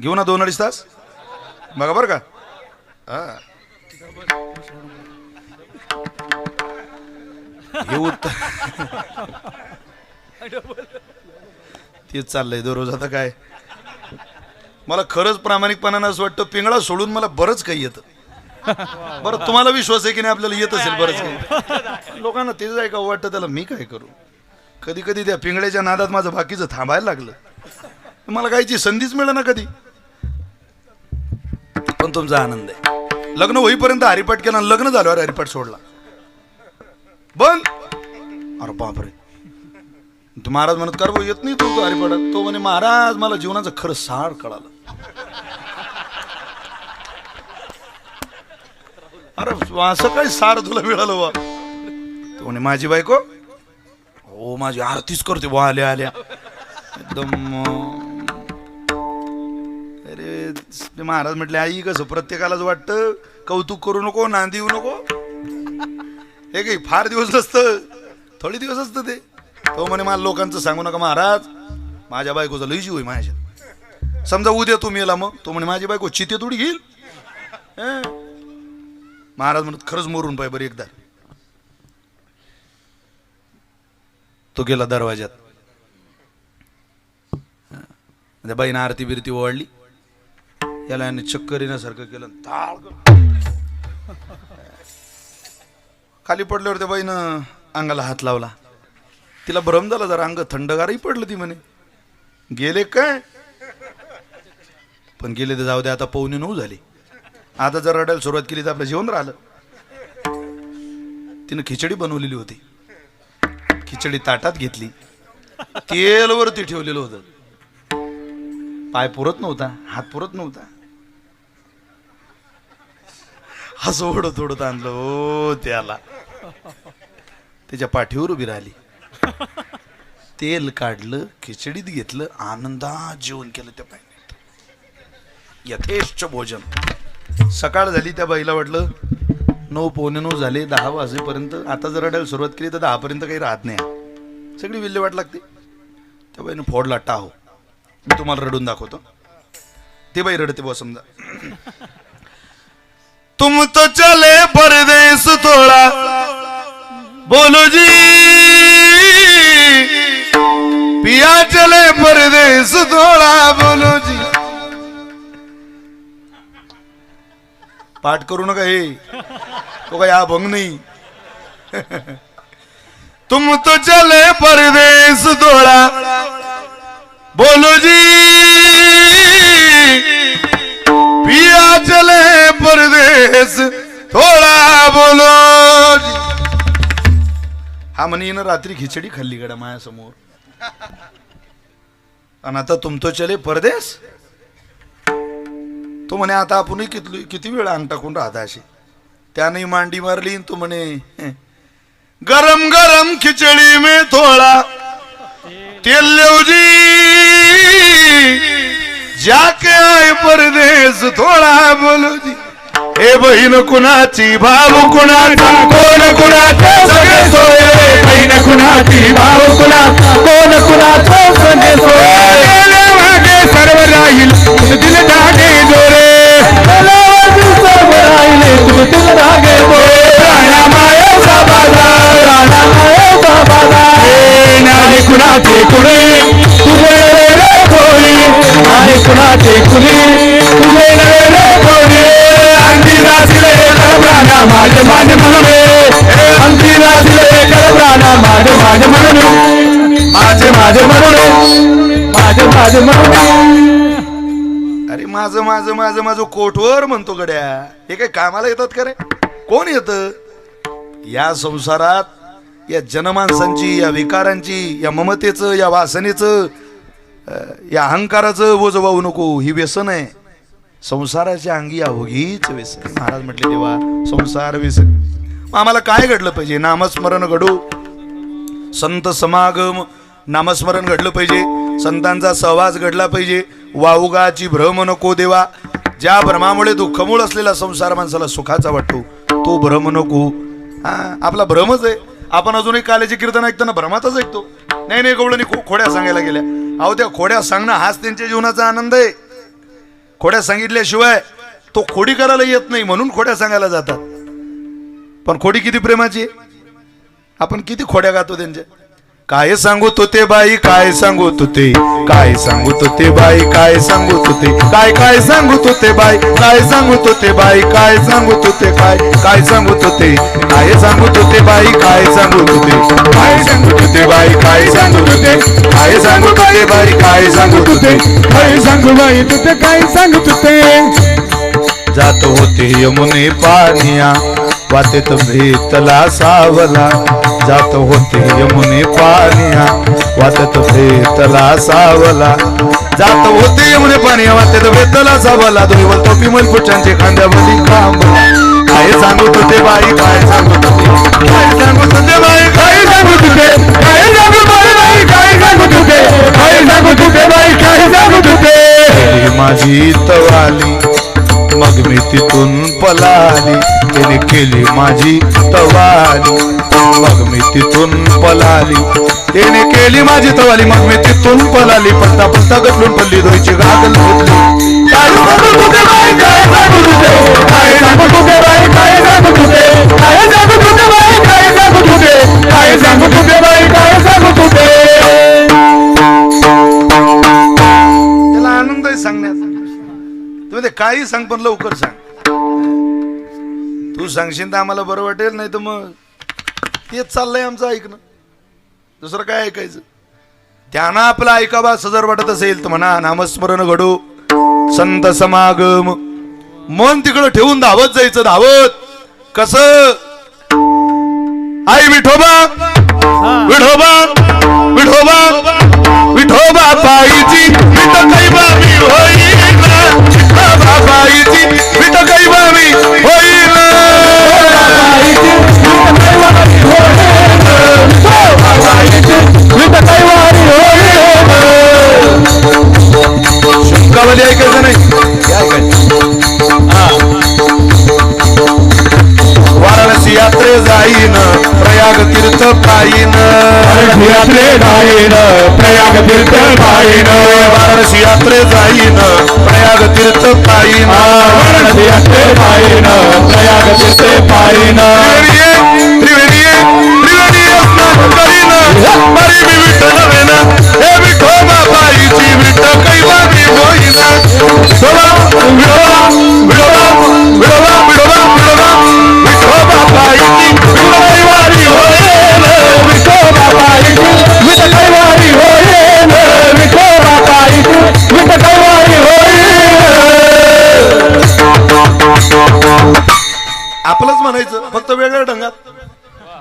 घेऊ ना 2-2.5 तास बघा बरं का हा तेच चाललंय दररोज आता काय मला खरंच प्रामाणिकपणानं असं वाटतं पिंगळा सोडून मला बरंच काही येतं बरं तुम्हाला विश्वास आहे की नाही आपल्याला येत असेल बरंच काही लोकांना तेच आहे का वाटतं त्याला मी काय करू कधी कधी त्या पिंगळ्याच्या नादात माझं बाकीचं थांबायला लागलं मला काहीची संधीच मिळेना कधी पण तुमचा आनंद आहे लग्न होईपर्यंत हरिपाठ केला लग्न झाल्यावर हरिपाठ सोडला बंद अरे बापरे तू महाराज म्हणत कर येत नाही तू हरिपाठात तो म्हणे महाराज मला जीवनाचं खरं सार कळालं अरे असं काय सार तुला मिळालं बा तो म्हणे माझी बायको हो माझी आरतीच करते बा आल्या आल्या एकदम अरे महाराज म्हटले आई कसं प्रत्येकालाच वाटतं कौतुक करू नको नांदी येऊ नको हे काही फार दिवस नसतं थोडे दिवस असतं ते तो म्हणे मला लोकांचं सांगू नका महाराज माझ्या बायकोचा लय जीव आहे माझ्या समजा उद्या तुम्ही येला मग तो म्हणे माझी बायको चिते थोडी घेईल महाराज म्हणत खरंच मरून पाय बरं एकदा तो गेला दरवाज्यात त्या बाईनं आरती बिरती ओवाळली याला याने चक्कर येण्यासारखं केलं खाली पडल्यावर त्या बाईनं अंगाला हात लावला तिला भ्रम झाला जरा अंग थंडगारही पडलं ती म्हणे गेले काय पण गेले तर जाऊ दे आता 8:45 झाली आता जर रडायला सुरुवात केली तर आपलं जेवण राहिलं तिनं खिचडी बनवलेली होती खिचडी ताटात घेतली तेलवरती ठेवलेलं होतं पाय पुरत नव्हता हात पुरत नव्हता असं ओढत ओढत आणलं ओ त्याला त्याच्या पाठीवर उभी राहिली तेल काढलं खिचडीत घेतलं आनंदात जेवण केलं त्या पाहिजे यथेष्ट भोजन. सकाळ झाली, त्या बाईला वाटलं 9:15 झाले, 10 वाजेपर्यंत आता जर रडायला सुरुवात केली तर 10 पर्यंत काही राहत नाही. सगळी विल्हेवाट लागते. त्या बाईनं फोडला टाहो. मी तुम्हाला रडून दाखवतो. ते बाई रडते बुवा समजा. तुम तो चले परदेस थोड़ा बोलो जी, पिया चले परदेस थोड़ा बोलो जी. पाठ करू नका हे, तो काही अभंग नाही. तुम तो चले परदेस थोड़ा बोलो जी, पिया चले परदेस थोड़ा बोलो जी. हा म्हणे ना रात्री खिचडी खाल्ली गड्या माझ्यासमोर, आणि आता तुम तो चले परदेस. तो म्हणे आता आपण किती वेळ अंग टाकून राहता अशी. त्याने मांडी मारली. तो म्हणे गरम गरम खिचडी में थोड़ा तेल लो जी, जाके आए परदेस थोड़ा बोलो जी. हे बहीण कुणाची भाऊ कुणाचा, कोण कुणाचा सगळे सोय. बहीण कुणाची भाऊ कुणाचा, कोण कुणाचा सगळे सोय. मागे सर्व राहील दिल धागे दोरे, सर्व राहिले दिल धागे दोरे. राणा मायाचा बाजा, राणा मायाचा बाजा. नारी कुणाचे कुणी तुझे रे कोणी, नारी कुणाचे कुणी तुझे रे कोणी. अंती नाचले करप्राणा माझे माझे म्हणून, अंती नाचले करप्राणा माझे माझे म्हणून, माझे माझे म्हणून, माझे माझे म्हणून. अरे माझं माझं माझं माझं कोटवर म्हणतो गड्या. हे काय कामाला येतात का रे? कोण येतं या संसारात? या जनमानसांची, या विकारांची, या ममतेचं, या वासनेचं, या अहंकाराचं ओझं वाहू नको. ही व्यसन आहे संसाराच्या अंगी, अवघीच व्यसन. महाराज म्हटले देवा संसार व्यसन. मग आम्हाला काय घडलं पाहिजे? नामस्मरण घडू, संत समागम, नामस्मरण घडलं पाहिजे, संतांचा सहवास घडला पाहिजे. वाऊगाची भ्रम नको देवा. ज्या भ्रमामुळे दुःखमूळ असलेला संसार माणसाला सुखाचा वाटतो, तो भ्रम नको. हा आपला भ्रमच आहे. आपण अजूनही काल्याचे कीर्तन ऐकताना भ्रमातच ऐकतो. नाही नाही गवळणी खोड्या सांगायला गेल्या. अहो त्या खोड्या सांगणं हाच त्यांच्या जीवनाचा आनंद आहे. खोड्या सांगितल्याशिवाय तो खोडी करायला येत नाही, म्हणून खोड्या सांगायला जातात. पण खोडी किती प्रेमाची आहे. आपण किती खोड्या गातो त्यांच्या. काय सांगू तो ते बाई, काय सांगू तो ते, काय सांगू तो ते बाई, काय सांगू तो ते, काय काय सांगू तो ते बाई, काय सांगू तो ते बाई, काय सांगू तो ते, काय काय सांगू तो ते, काय सांगू तो ते बाई, काय सांगू तो ते, काय सांगू तो ते बाई, काय सांगू तो ते, काय सांगू तो ते बाई, काय सांगू तो ते, काय सांगू बाई तुझे, काय सांगू तुझे. जात होते यमुने पानिया, वाटेत भेटला सावला. जात होते यमुने पानिया, वाटेत भेटला सावला. जात होते यमुने पानिया, वाटेत भेटला सावला. दोन टोपी मनपुटांचे खांद्यावरती खांबला. काय सांगू तुझे बाई, काय सांगू तुझे, काय सांगू तुझे बाई, काय सांगू तुझे, काय सांगू बाई, काय सांगू तुझे, काय सांगू तुझे बाई, काय सांगू तुझे. माझी तवाली मग मी तिथून पलाली. तिने केली माझी तवाली, मग मी तिथून पलाली. तिने केली माझी तवाली, मग मी तिथून पलाली. पत्ता पत्ता गटलून पल्ली दोयची गागल घेतली. काय सांगू तुझे बाई, काय सांगू तुझे, काय सांगू तुझे बाई, काय सांगू तुझे, काय सांगू तुझे बाई, काय सांगू तुझे, काय सांगू तुझे बाई, काय सांगू तुझे. त्याला आनंद आहे सांगण्यात. तुम्ही काही सांग पण लवकर सांग. तू सांगशील तर आम्हाला बरं वाटेल, नाही तर मग तेच चाललंय आमचं ऐकणं. दुसरं काय ऐकायचं? त्यांना आपलं ऐकावा असं जर वाटत असेल तर म्हणा नामस्मरण घडू, संत समागम. मन तिकडं ठेवून धावत जायचं. धावत कसं? आई विठोबा विठोबा विठोबा विठोबा पायीची विठ कैबा मी होईल. विठोबा पायीची विठ कैबा मी होईल. शुंकावली ऐकायचं नाही. वाराणसी यात्रे जाईन प्रयाग तीर्थ पायीन यात्रे जाईन प्रयाग तीर्थ पायीन वाराणसी यात्रे जाईन प्रयाग तीर्थ पायीन वाराणसी यात्रे पायीन प्रयाग तीर्थ पायीन त्रिवेणी स्नान करीन मरी मी विठ्ठल वेना हे विठोबा बाईची विठ कैवारी होईना विठोबा विठोबा विठोबा विठोबा विठोबा विठोबा बाईची विठ कैवारी होईन विठोबा बाईची विठ कैवारी होईन विठोबा बाईची विठ कैवारी होईन. आपलंच म्हणायचं फक्त वेगळ्या ढंगात.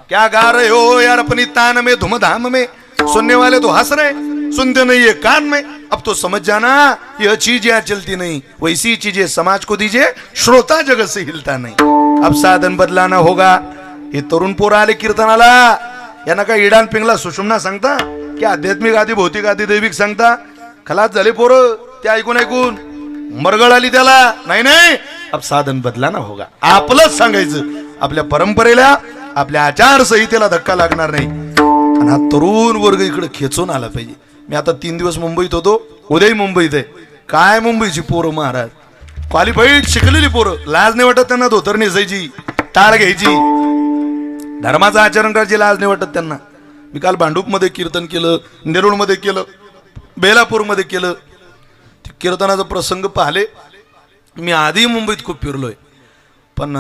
क्या गा रहे हो यार अपनी तान में धूमधाम में सुनने वाले तो हंस रहे सुनते नहीं है कान में. अब तो समझ जाना यह चीज यहाँ चलती नहीं वैसी चीजें समाज को दीजिए श्रोता जगत से हिलता नहीं. अब साधन बदलाना होगा. हे तरुण पोरं आले कीर्तनाला यांना काय इडान पिंगला सुषुम्ना सांगता की आध्यात्मिक आधी भौतिक आधी दैविक सांगता. खलास झाले पोरं ते ऐकून ऐकून मरगळ आली त्याला. नाही नाही अब साधन बदलाना होगा. आपलंच सांगायचं. आपल्या परंपरेला आपल्या आचारसंहितेला धक्का लागणार नाही. आणि हा तरुण वर्ग इकडे खेचून आला पाहिजे. मी आता 3 दिवस मुंबईत होतो उद्याही मुंबईत आहे. काय मुंबईची पोरं महाराज क्वालिफाईड शिकलेली पोरं. लाज नाही वाटत त्यांना धोतर नेसायची टाळ घ्यायची धर्माचं आचरण करायची लाज नाही वाटत त्यांना. मी काल भांडूपमध्ये कीर्तन केलं नेरुळमध्ये केलं बेलापूरमध्ये केलं. कीर्तनाचा प्रसंग पाहिले. मी आधी मुंबईत खूप फिरलोय पण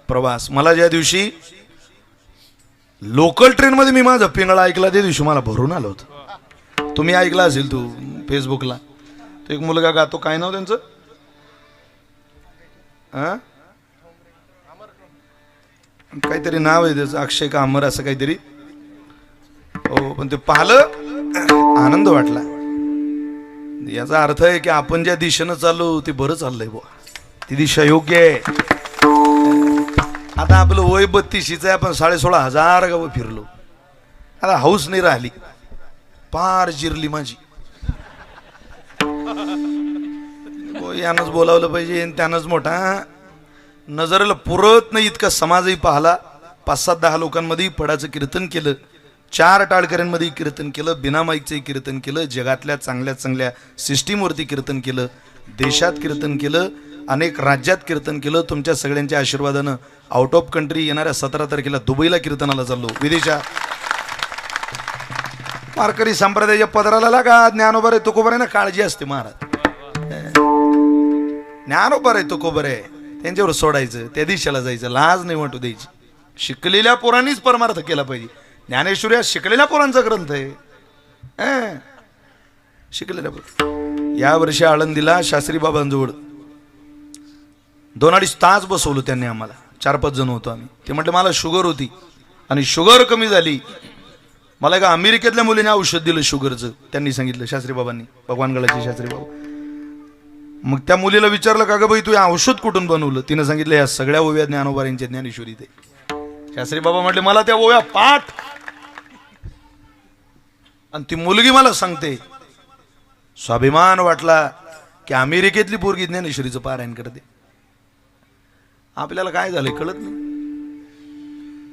प्रवास मला ज्या दिवशी लोकल ट्रेन मध्ये मी माझा पिंगळा ऐकला त्या दिवशी मला भरून आलं होतं. तुम्ही ऐकला असेल तू फेसबुकला. तो एक मुलगा गातो काय नाव त्यांचं काहीतरी नाव आहे त्याचं अक्षय का अमर असं काहीतरी. हो पण ते पाहिलं आनंद वाटला. याचा अर्थ आहे की आपण ज्या दिशेनं चाललो ते बरं चाललंय बुवा. ती दिशा योग्य आहे. आता आपलं वय 32चं आहे. आपण 16,500 गावं फिरलो. आता हौस नाही राहिली. पार जिरली माझी. यानंच बोलावलं पाहिजे त्यानंच मोठा नजरेला पुरत नाही इतका समाजही पाहला. 5-7-10 लोकांमध्ये फडाचं कीर्तन केलं. 4 टाळकऱ्यांमध्ये कीर्तन केलं. बिना माईकचंही कीर्तन केलं. जगातल्या चांगल्या चांगल्या सिस्टीमवरती कीर्तन केलं. देशात कीर्तन केलं. अनेक राज्यात कीर्तन केलं. तुमच्या सगळ्यांच्या आशीर्वादानं आउट ऑफ कंट्री येणाऱ्या 17 तारखेला दुबईला कीर्तनाला चाललो विदेशात. वारकरी संप्रदायाच्या पदराला लागा. ज्ञानोबा रे तुकोबर आहे ना काळजी असते महाराज. ज्ञानोबा रे तुकोबर आहे त्यांच्यावर सोडायचं त्या दिशेला जायचं. लाज नाही वाटू द्यायची. शिकलेल्या पोरांनीच परमार्थ केला पाहिजे. ज्ञानेश्वरी शिकलेल्या पोरांचा ग्रंथ आहे. शिकलेल्या पोर. या वर्षी आळंदीला शास्त्री बाबांजवळ 2-2.5 तास बसवलं त्यांनी आम्हाला. 4-5 जण होतो आम्ही. ते म्हटलं मला शुगर होती आणि शुगर कमी झाली. मला एका अमेरिकेतल्या मुलीने औषध दिलं शुगरचं. त्यांनी सांगितलं शास्त्री बाबांनी भगवानगडाचे शास्त्री बाबा. मग त्या मुलीला विचारलं का ग बाई तू हे औषध कुठून बनवलं. तिनं सांगितलं या सगळ्या ओव्या ज्ञानोबा यांच्या ज्ञानेश्वरी ते. शास्त्री बाबा म्हटले मला त्या ओव्या पाठ. आणि ती मुलगी मला सांगते. स्वाभिमान वाटला की अमेरिकेतली पोरगी ज्ञानेश्वरीचं पारायण करते. आपल्याला काय झालंय कळत नाही.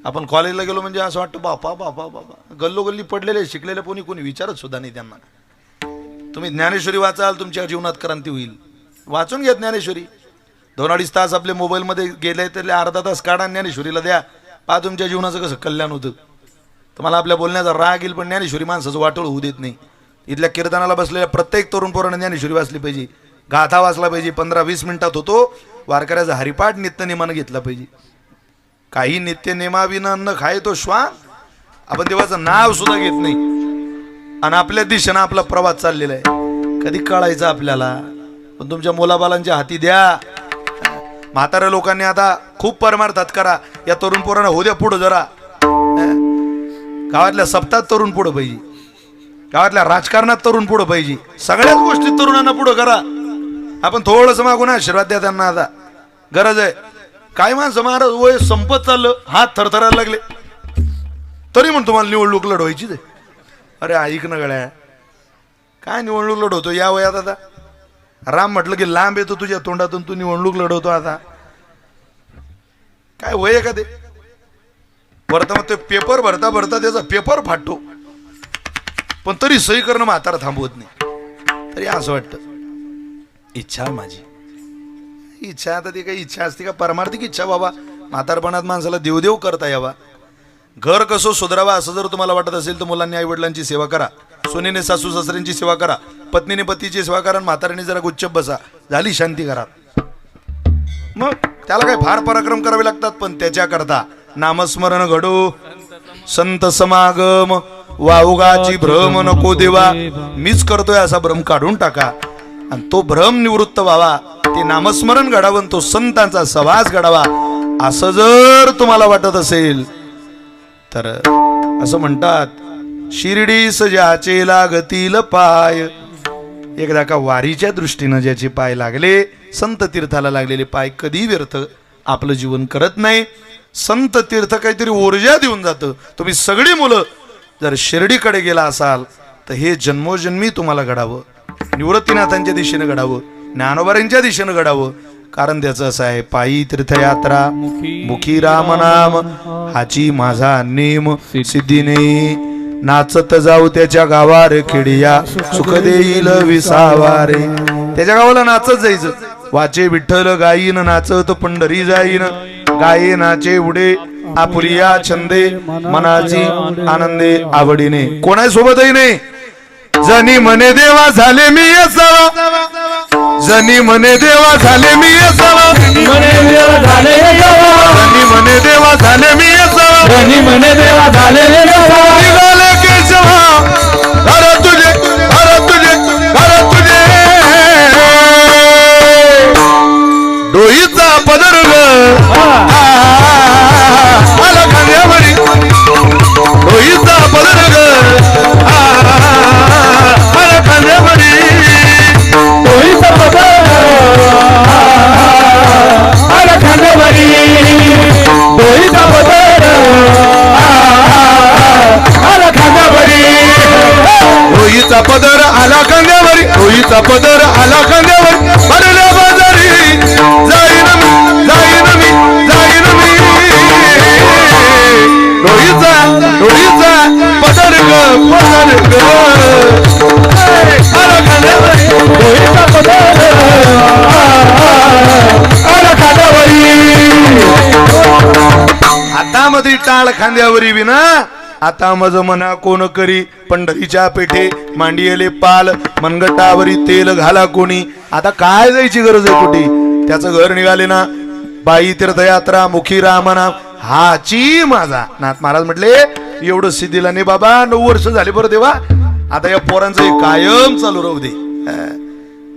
आपण कॉलेजला गेलो म्हणजे असं वाटतं बापा बापा बाबा. गल्लोगल्ली पडलेले शिकलेले कोणी विचारत सुद्धा नाही त्यांना. तुम्ही ज्ञानेश्वरी वाचाल तुमच्या जीवनात क्रांती होईल. वाचून घ्या ज्ञानेश्वरी. 2-2.5 तास आपले मोबाईलमध्ये गेले तर अर्धा तास काढा ज्ञानेश्वरीला द्या. पहा तुमच्या जीवनाचं कसं कल्याण होतं. तुम्हाला आपल्या बोलण्याचा राग येईल पण ज्ञानेश्वरी माणसाचं वाटोळ होऊ देत नाही. इथल्या कीर्तनाला बसलेल्या प्रत्येक तरुण पोराने ज्ञानेश्वरी वाचली पाहिजे. गाथा वाचला पाहिजे. 15-20 मिनिटात होतो. वारकऱ्याचा हरिपाठ नित्यनेमानं घेतला पाहिजे. काही नित्यनेमाविना न खाय तो श्वान. आपण देवाचं नाव सुद्धा घेत नाही आणि आपल्या दिशेनं आपला प्रवास चाललेला आहे. कधी कळायचं आपल्याला. पण तुमच्या मुलाबालांच्या हाती द्या. म्हाताऱ्या लोकांनी आता खूप परमार्थात करा. या तरुण पोरांना होऊ द्या पुढं जरा. गावातल्या सप्ताहात तरुण पुढं पाहिजे. गावातल्या राजकारणात तरुण पुढं पाहिजे. सगळ्याच गोष्टीत तरुणांना पुढं करा. आपण थोडंसं मागून आशीर्वाद द्या त्यांना. आता गरज आहे. काय माणसं महाराज वय संपत चाललं हात थरथरायला लागले तरी म्हणून तुम्हाला निवडणूक लढवायची आहे. अरे ऐक ना गड्या काय निवडणूक लढवतो या वयात आता. राम म्हटलं की लांब येतो तुझ्या तोंडातून, तू निवडणूक लढवतो आता. काय वय आहे का ते? वर्तमान ते पेपर भरता भरता त्याचा पेपर फाटतो, पण तरी सही करणं म्हातारा थांबवत नाही. तरी असं वाटतं इच्छा आहे माझी. इच्छा आता ती काही इच्छा असते का? परमार्थिक इच्छा बाबा. म्हातारपणात माणसाला देवदेव करता यावा, घर कसं सुधारावा असं जर तुम्हाला वाटत असेल तर मुलांनी आई वडिलांची सेवा करा, सुनेने सासू सासऱ्यांची सेवा करा, पत्नीने पतीची सेवा करा, म्हाताऱ्याने जरा गुच्चप बसा, झाली शांती घरात. मग त्याला काही फार पराक्रम करावे लागतात, पण त्याच्याकरता नामस्मरण घडो, संत समागम, वाउगाची भ्रम नको देवा. मीच करतोय असा भ्रम काढून टाका आणि तो भ्रम निवृत्त व्हावा. ते नामस्मरण घडावं, तो संतांचा सहवास घडावा असं जर तुम्हाला वाटत असेल तर असं म्हणतात, शिर्डीस ज्याचे लागतील पाय. एकदा का वारीच्या दृष्टीनं ज्याचे पाय लागले, संत तीर्थाला लागलेले पाय कधी व्यर्थ आपलं जीवन करत नाही. संत तीर्थ काहीतरी ऊर्जा देऊन जातं. तुम्ही सगळी मुलं जर शिर्डीकडे गेला असाल तर हे जन्मोजन्मी तुम्हाला घडावं, निवृत्तीनाथांच्या दिशेनं घडावं, ज्ञानोबारांच्या दिशेनं घडावं. कारण त्याचं असं आहे, पायी तीर्थयात्रा मुखी राम नाम, हाची माझा नेम सिद्धीने. नाचत जाऊ त्याच्या गावार खेडिया, सुख देईल विसावारे. त्याच्या गावाला नाचत जायचं. वाचे विठ्ठल गायीन, नाचत पंढरी जाईन. गाये नाचे उडे आपुलिया छंदे, मनाची आनंदे आवडीने. कोणासोबतही नाही. जनी म्हणे देवा झाले मी असावा, जनी म्हणे देवा झाले मी असावा, जनी म्हणे देवा झाले मी असावा, जनी म्हणे देवा झाले मी असावा. निघाले केशवा घर तुझे, घर तुझे, घर तुझे. डोईचा पदर आला खांद्यावरी, डोईचा पदर आला खांद्यावरी, डोईचा पदर आला खांद्यावरी, डोईचा पदर आला खांद्यावरी, डोईचा पदर आला खांद्यावरी, डोईचा पदर आला खांद्यावरी. भरल्या बाजारी जाईन मी, जाईन मी, जाईन मी. डोईचा, डोईचा पदर ग, पदर ग आला खांद्यावरी, डोईचा पदर आला खांद्यावरी. हातामध्ये टाळ खांद्यावरी विना आता मज मना कोण करी. पंढरीच्या पेठे मांडियले पाल, मनगटावरी तेल घाला कोणी. आता काय जायची गरज आहे कुठे? त्याचं घर निघाले ना. बाई तीर्थयात्रा मुखी रामनाम, हाची माझा. नाथ महाराज म्हटले, एवढं सिद्धीला नाही बाबा, 9 वर्ष झाले बरं देवा, आता या पोरांचं हे कायम चालू राहू दे.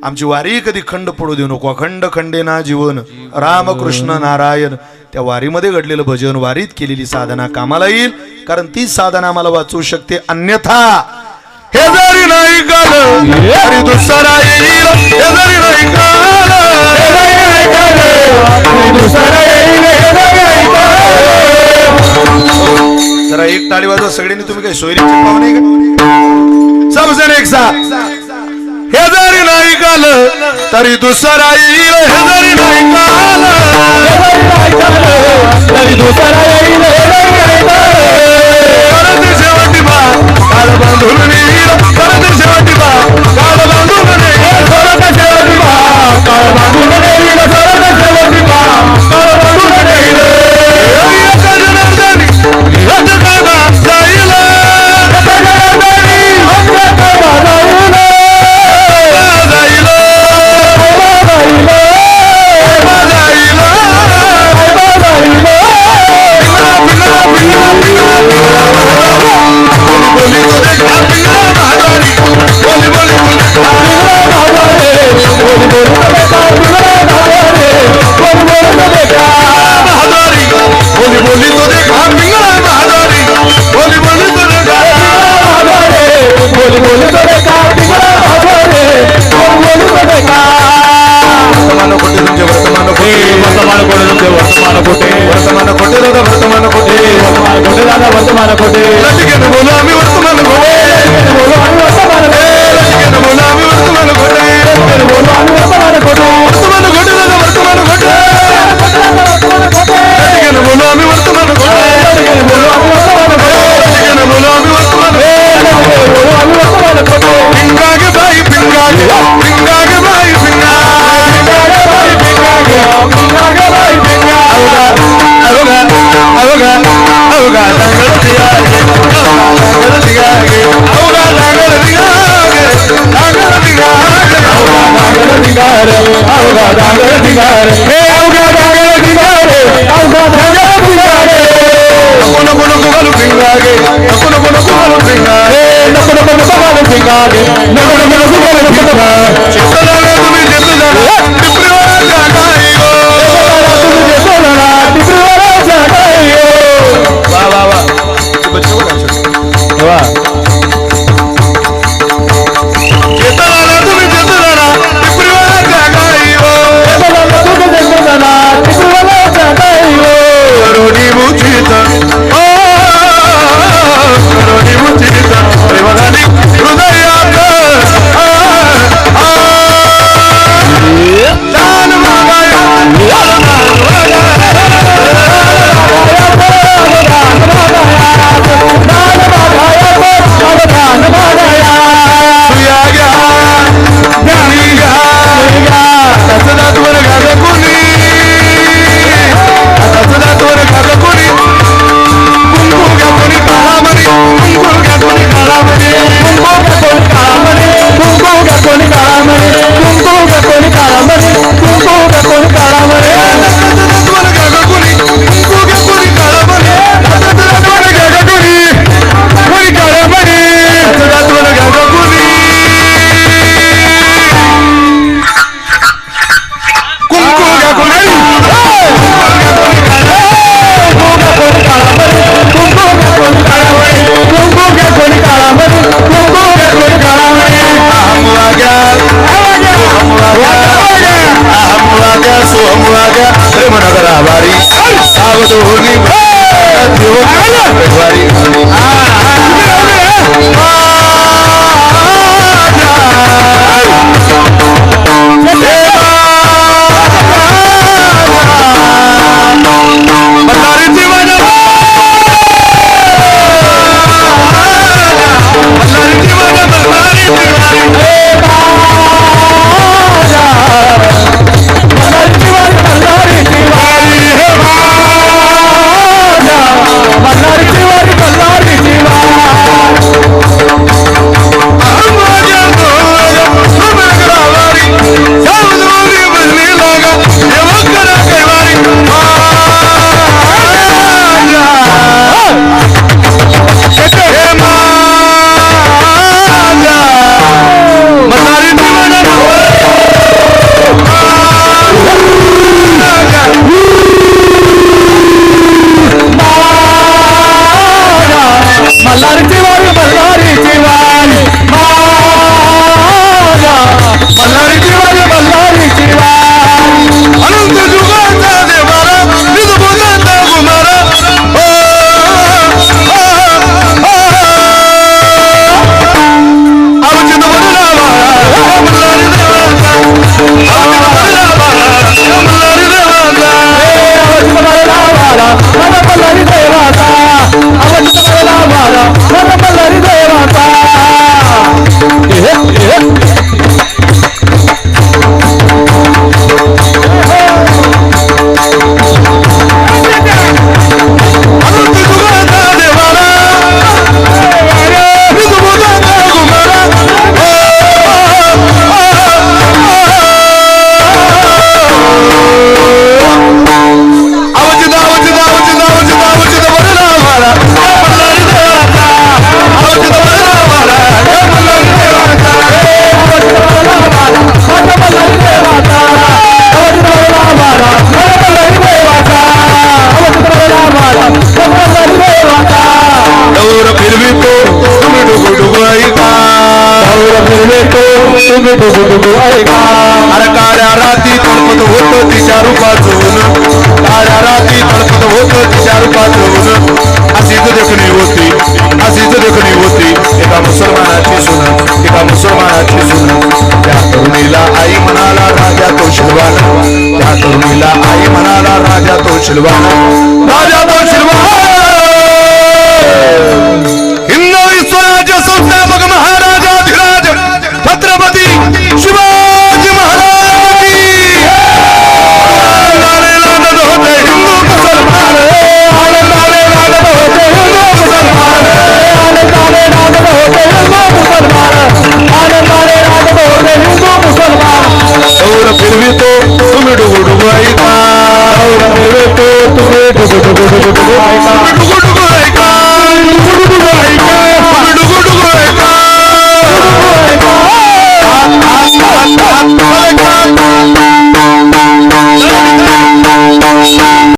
आमची वारी कधी खंड पडू देऊ नको. अखंड खंडे ना जीवन, रामकृष्ण नारायण. त्या वारीमध्ये घडलेलं भजन, वारीत केलेली साधना कामाला येईल. कारण ती साधना आम्हाला वाचवू शकते. अन्यथा हे जरी नाही काल तरी दुसरा येईल, हे जरी नाही काल दुसरा येईल. जरा एक टाळी वाजवा सगळ्यांनी. तुम्ही काही सोयरीचे पाहुणे का? सबजण एक साथ. हे जरी नाही काल तरी दुसरा येईल, हे जरी नाही काल तरी दुसरा येईल. करत शेवटी बा काळ बांधून नेईल, करत शेवटी बा काळ बांधून नेईल, करत शेवटी बा काळ बांधून नेईल, करत शेवटी बा काळ बांधून नेईल. जाईल धिंगार अवघा धांगड धिंगार हे अवघा धांगड धिंगार अवघा धांगड धिंगार नको नको नको घालू धिंगारे नको नको नको घालू धिंगारे नको नको नको घालू धिंगारे नको नको नको घालू धिंगारे चित्रलाला तुम्ही चित्रलाला टिपरीवाला जागाई हो तुम्ही चित्रलाला टिपरीवाला जागाई हो वा वा वा ते बच्चे बघा छोटे. वा चेतनाला तुम्ही चेतनाला टिपरीवाला जागाई हो तुम्ही चित्रलाला टिपरीवाला जागाई हो करोडी मुचित ओ करोडी मुचित प्रेमगानी हृदयात दान मागाया सुया घ्या ज्ञानी घ्या सदात्वर घाग कुणी सदात्वर घाग कुणी कुंकू घ्या कोणी काळामणी कुंकू घ्या कोणी काळामणी कुंकू घ्या कोणी काळामणी कुंकू घ्या कोणी काळामणी कुंकू घ्या कोणी काळामणी कुंकू घ्या कोणी काळामणी सदात्वर घाग कुणी कुंकू घ्या कोणी काळामणी सदात्वर घ्या कोणी कोणी काळामणी सदात्वर घाग कुणी कुंकू घ्या कोणी प्रेमनगर आभारी सावधोनी